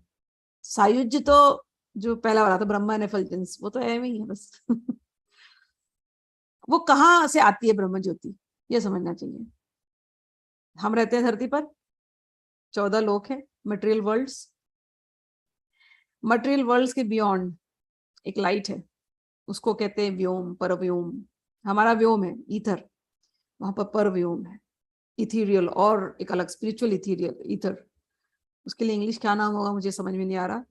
सायुज्य तो जो पहला वाला था, ब्रह्मा ने फलजेंस, वो तो है ही है बस। वो कहाँ से आती है ब्रह्म ज्योति, ये समझना चाहिए। हम रहते हैं धरती पर, 14 लोक है, मटेरियल वर्ल्ड्स, मटेरियल वर्ल्ड्स के बियॉन्ड एक लाइट है, उसको कहते हैं व्योम, परव्योम। हमारा व्योम है ईथर, वहां पर परव्योम है इथीरियल, और एक अलग स्पिरिचुअल इथीरियल ईथर। उसके लिए इंग्लिश क्या नाम होगा मुझे समझ में नहीं आ रहा,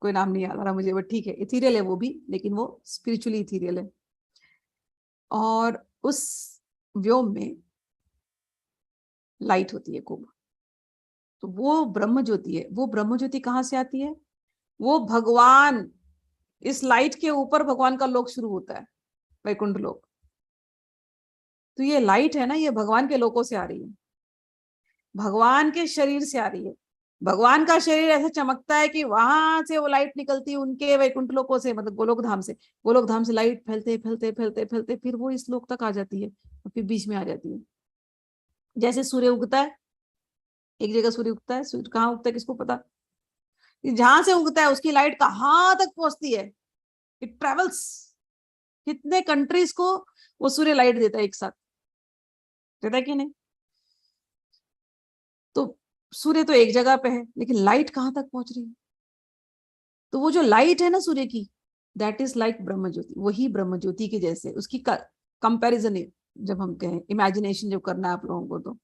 कोई नाम नहीं याद आ रहा मुझे, बट ठीक है, इथीरियल है वो भी, लेकिन वो स्पिरिचुअली इथीरियल है। और उस व्योम में लाइट होती है खूब, तो वो ब्रह्म ज्योति है। वो ब्रह्म ज्योति कहाँ से आती है? वो भगवान इस लाइट के ऊपर भगवान का लोक शुरू होता है, वैकुंठ लोक। तो ये लाइट है ना, ये भगवान के लोकों से आ रही है, भगवान के शरीर से आ रही है। भगवान का शरीर ऐसे चमकता है कि वहां से वो लाइट निकलती है उनके वैकुंठ लोकों से, मतलब गोलोक धाम से। गोलोक धाम से लाइट फैलते फैलते फैलते फैलते फिर वो इस लोक तक आ जाती है, और फिर बीच में आ जाती है। जैसे सूर्य उगता है, एक जगह सूर्य उगता है, सूर्य कहाँ उगता है किसको पता, जहां से उगता है उसकी लाइट कहाँ तक पहुंचती है, इट ट्रेवल्स, कितने कंट्रीज को वो सूर्य लाइट देता है एक साथ, देता है कि नहीं। तो सूर्य तो एक जगह पे है, लेकिन लाइट कहाँ तक पहुंच रही है। तो वो जो लाइट है ना सूर्य की, दैट इज लाइक ब्रह्म ज्योति, वही ब्रह्म ज्योति के जैसे। उसकी कंपैरिजन है, जब हम कहें इमेजिनेशन जब करना है आप लोगों को, तो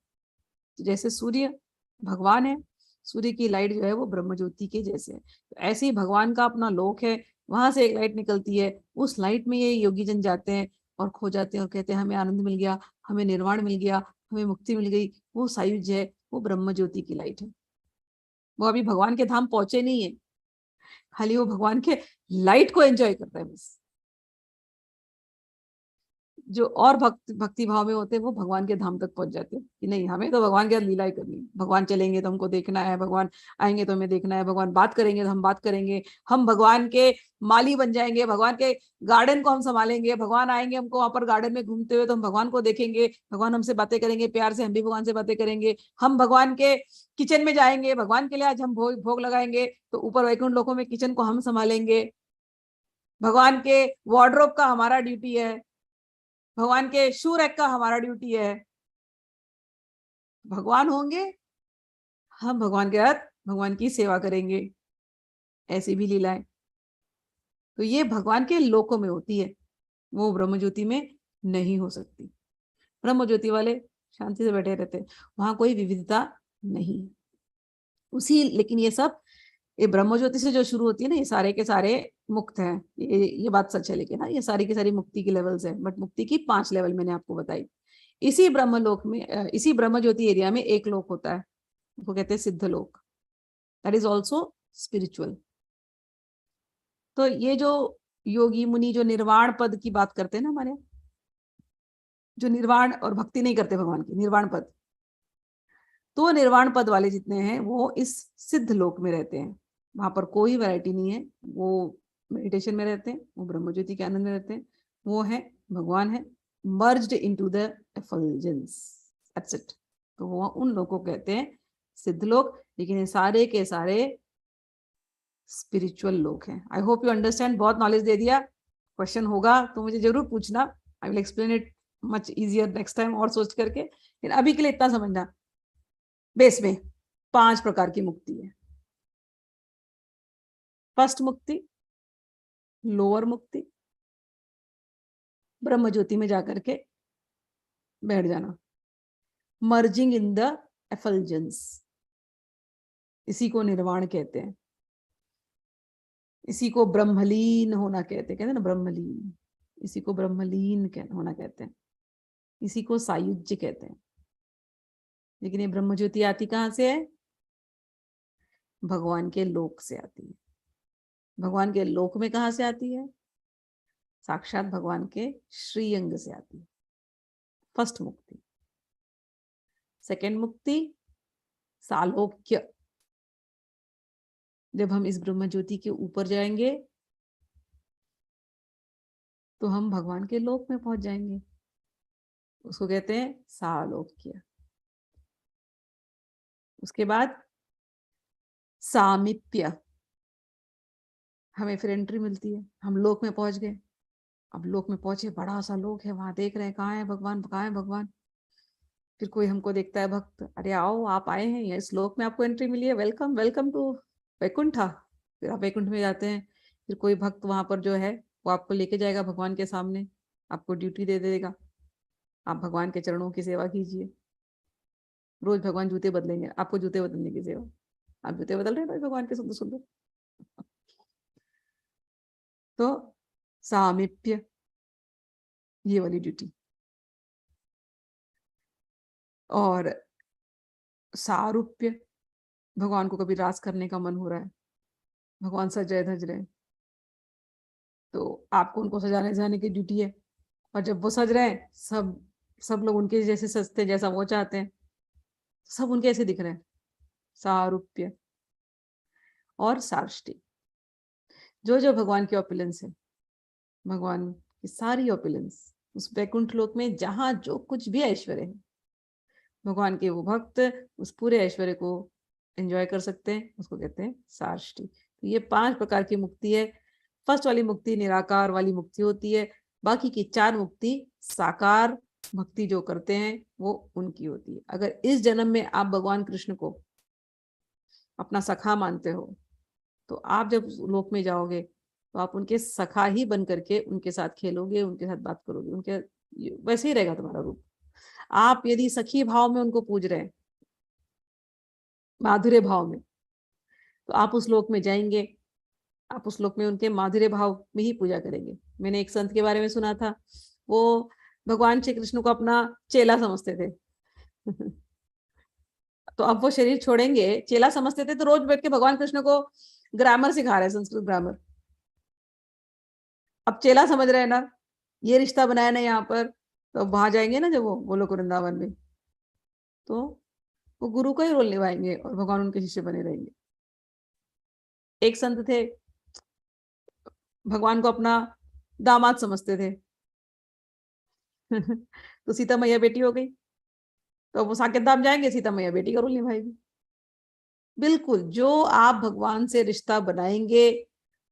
जैसे सूर्य भगवान है, सूर्य की लाइट जो है वो ब्रह्म ज्योति के जैसे है। तो ऐसे ही भगवान का अपना लोक है, वहां से एक लाइट निकलती है, उस लाइट में ये योगी जन जाते हैं और खो जाते हैं और कहते हैं हमें आनंद मिल गया, हमें निर्वाण मिल गया, हमें मुक्ति मिल गई। वो सायुज्य है, वो ब्रह्म ज्योति की लाइट है। वो अभी भगवान के धाम पहुंचे नहीं है, खाली वो भगवान के लाइट को एंजॉय करता है बस। जो और भक्ति भाव में होते हैं वो भगवान के धाम तक पहुंच जाते हैं कि नहीं, हमें तो भगवान के साथ लीला ही करनी है, भगवान चलेंगे तो हमको देखना है, भगवान आएंगे तो हमें देखना है, भगवान बात करेंगे तो हम बात करेंगे, हम भगवान के माली बन जाएंगे, भगवान के गार्डन को हम संभालेंगे, भगवान आएंगे हमको वहां पर गार्डन में घूमते हुए तो हम भगवान को देखेंगे, भगवान हमसे बातें करेंगे प्यार से, हम भी भगवान से बातें करेंगे, हम भगवान के किचन में जाएंगे, भगवान के लिए आज हम भोग भोग लगाएंगे तो ऊपर वैकुंठ लोकों में किचन को हम संभालेंगे। भगवान के वार्डरोब का हमारा ड्यूटी है, भगवान के शू रैक का हमारा ड्यूटी है। भगवान होंगे, हम भगवान के साथ भगवान की सेवा करेंगे, ऐसी भी लीलाएं। तो ये भगवान के लोकों में होती है, वो ब्रह्म ज्योति में नहीं हो सकती। ब्रह्म ज्योति वाले शांति से बैठे रहते हैं, वहां कोई विविधता नहीं है उसी। लेकिन ये सब, ये ब्रह्म ज्योति से जो शुरू होती है ना, ये सारे के सारे मुक्त हैं, ये बात सच है। लेकिन ना ये सारी की सारी मुक्ति की लेवल्स है, बट मुक्ति की 5 लेवल मैंने आपको बताई। इसी ब्रह्म लोक में, इसी ब्रह्म ज्योति एरिया में एक लोक होता है, वो कहते हैं सिद्ध लोक, दैट इज ऑल्सो स्पिरिचुअल। तो ये जो योगी मुनि जो निर्वाण पद की बात करते हैं ना हमारे, जो निर्वाण और भक्ति नहीं करते भगवान की, निर्वाण पद, तो निर्वाण पद वाले जितने हैं वो इस सिद्ध लोक में रहते हैं। वहां पर कोई वैरायटी नहीं है, वो मेडिटेशन में रहते हैं, वो ब्रह्म ज्योति के आनंद में रहते हैं, वो है भगवान है, merged into the effulgence, that's it. तो वो उन लोगों को कहते हैं सिद्ध लोक। लेकिन ये सारे के सारे स्पिरिचुअल लोग हैं। आई होप यू अंडरस्टैंड, बहुत नॉलेज दे दिया। क्वेश्चन होगा तो मुझे जरूर पूछना, I will explain it much easier next time और सोच करके। लेकिन अभी के लिए इतना समझना, बेस में 5 प्रकार की मुक्ति है। फर्स्ट मुक्ति, लोअर मुक्ति, ब्रह्म ज्योति में जाकर के बैठ जाना, मर्जिंग इन द एफल्जेंस, इसी को निर्वाण कहते हैं, इसी को ब्रह्मलीन होना कहते हैं ना, ब्रह्मलीन, इसी को ब्रह्मलीन होना कहते हैं, इसी को सायुज्य कहते हैं। लेकिन ये ब्रह्म ज्योति आती कहाँ से है? भगवान के लोक से आती है। भगवान के लोक में कहाँ से आती है? साक्षात भगवान के श्रीअंग से आती है। फर्स्ट मुक्ति। सेकंड मुक्ति, सालोक्य, जब हम इस ब्रह्म ज्योति के ऊपर जाएंगे तो हम भगवान के लोक में पहुंच जाएंगे, उसको कहते हैं सालोक्य। उसके बाद सामीप्य, हमें फिर एंट्री मिलती है, हम लोक में पहुंच गए। अब लोक में पहुंचे, बड़ा सा लोक है, वहां देख रहे हैं कहाँ है भगवान, कहाँ है भगवान। फिर कोई हमको देखता है भक्त, अरे आओ आप आए हैं इस लोक में, आपको एंट्री मिली है, वेलकम वेलकम टू वैकुंठा। फिर आप वैकुंठ में जाते हैं, फिर कोई भक्त वहां पर जो है वो आपको लेके जाएगा भगवान के सामने, आपको ड्यूटी दे देगा, आप भगवान के चरणों की सेवा कीजिए। रोज भगवान जूते बदलेंगे, आपको जूते बदलने की सेवा, आप जूते बदल रहे हैं भगवान के सुंदर सुंदर। तो सामीप्य, ये वाली ड्यूटी। और सारूप्य, भगवान को कभी रास करने का मन हो रहा है, भगवान सज रहे धज रहे, तो आपको उनको सजाने जाने की ड्यूटी है। और जब वो सज रहे हैं, सब लोग उनके जैसे सजते, जैसा वो चाहते हैं, सब उनके ऐसे दिख रहे हैं, सारूप्य और सार्ष्टी। जो जो भगवान की ऑपुलेंस है, भगवान की सारी ऑपुलेंस उस वैकुंठ लोक में, जहां जो कुछ भी ऐश्वर्य है, भगवान के वो भक्त उस पूरे ऐश्वर्य को एंजॉय कर सकते हैं, उसको कहते हैं सार्ष्टी। तो ये 5 प्रकार की मुक्ति है। फर्स्ट वाली मुक्ति निराकार वाली मुक्ति होती है, बाकी की 4 मुक्ति साकार भक्ति जो करते हैं वो उनकी होती है। अगर इस जन्म में आप भगवान कृष्ण को अपना सखा मानते हो, तो आप जब लोक में जाओगे तो आप उनके सखा ही बन करके उनके साथ खेलोगे, उनके साथ बात करोगे, उनके वैसे ही रहेगा तुम्हारा रूप। आप यदि सखी भाव में उनको पूज रहे हैं, माधुर्य भाव में, तो आप उस लोक में जाएंगे, आप उस लोक में उनके माधुर्य भाव में ही पूजा करेंगे। मैंने एक संत के बारे में सुना था, वो भगवान श्री कृष्ण को अपना चेला समझते थे तो अब वो शरीर छोड़ेंगे, चेला समझते थे, तो रोज बैठ के भगवान कृष्ण को ग्रामर सिखा रहे हैं, संस्कृत ग्रामर। अब चेला समझ रहे हैं ना, ये रिश्ता बनाया ना यहाँ पर, तो वहां जाएंगे ना जब वो गोलोक वृंदावन में, तो वो गुरु का ही रोल निभाएंगे और भगवान उनके शिष्य बने रहेंगे। एक संत थे, भगवान को अपना दामाद समझते थे तो सीता मैया बेटी हो गई, तो वो साकेत धाम जाएंगे, सीता मैया बेटी का रोल निभाएगी। बिल्कुल, जो आप भगवान से रिश्ता बनाएंगे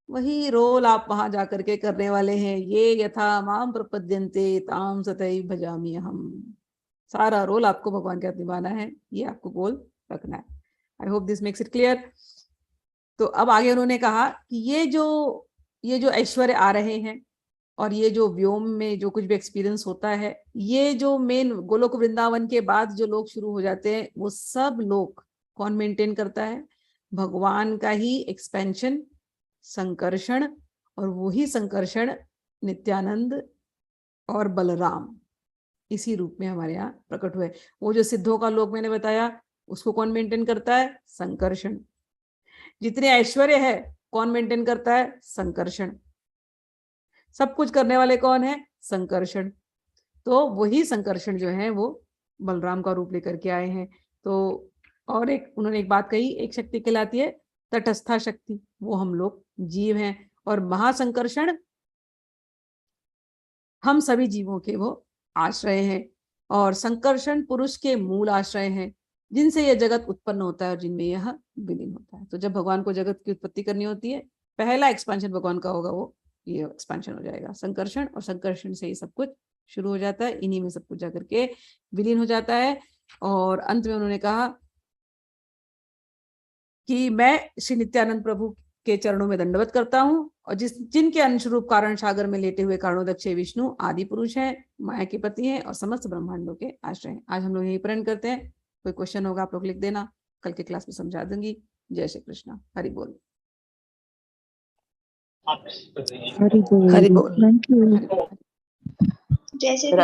वही रोल आप वहां जाकर के करने वाले हैं। ये यथा माम प्रपद्यन्ते ताम सतैव भजामि हम। सारा रोल आपको भगवान के साथ निभाना है, ये आपको गोल रखना है। I hope this makes it clear. तो अब आगे उन्होंने कहा कि ये जो ऐश्वर्य आ रहे हैं और ये जो व्योम में जो कुछ भी एक्सपीरियंस होता है, ये जो मेन गोलोक वृंदावन के बाद जो लोग शुरू हो जाते हैं, वो सब लोग कौन मेंटेन करता है? भगवान का ही एक्सपेंशन, संकर्षण, और वही संकर्षण नित्यानंद और बलराम इसी रूप में हमारे यहाँ प्रकट हुए। वो जो सिद्धों का लोक मैंने बताया, उसको कौन मेंटेन करता है? संकर्षण। जितने ऐश्वर्य है कौन मेंटेन करता है? संकर्षण। सब कुछ करने वाले कौन है? संकर्षण। तो वही संकर्षण जो है वो बलराम का रूप लेकर के आए हैं। तो और एक उन्होंने एक बात कही, एक शक्ति कहलाती है तटस्था शक्ति, वो हम लोग जीव हैं। और महासंकर्षण हम सभी जीवों के वो आश्रय हैं, और संकर्षण पुरुष के मूल आश्रय हैं, जिनसे यह जगत उत्पन्न होता है और जिनमें यह विलीन होता है। तो जब भगवान को जगत की उत्पत्ति करनी होती है, पहला एक्सपेंशन भगवान का होगा, वो ये एक्सपेंशन हो जाएगा संकर्षण, और संकर्षण से ही सब कुछ शुरू हो जाता है, इन्हीं में सब कुछ जाकर के विलीन हो जाता है। और अंत में उन्होंने कहा कि मैं श्री नित्यानंद प्रभु के चरणों में दंडवत करता हूँ, और जिनके अंशरूप कारण सागर में लेटे हुए कारणोदक्ष विष्णु आदि पुरुष हैं, माया के पति हैं और समस्त ब्रह्मांडों के आश्रय हैं। आज हम लोग यही प्रण करते हैं। कोई क्वेश्चन होगा आप लोग लिख देना, कल के क्लास में समझा दूंगी। जय श्री कृष्ण। हरि बोल। हरि बोल। हरि बोल। Thank you. जय श्री कृष्ण।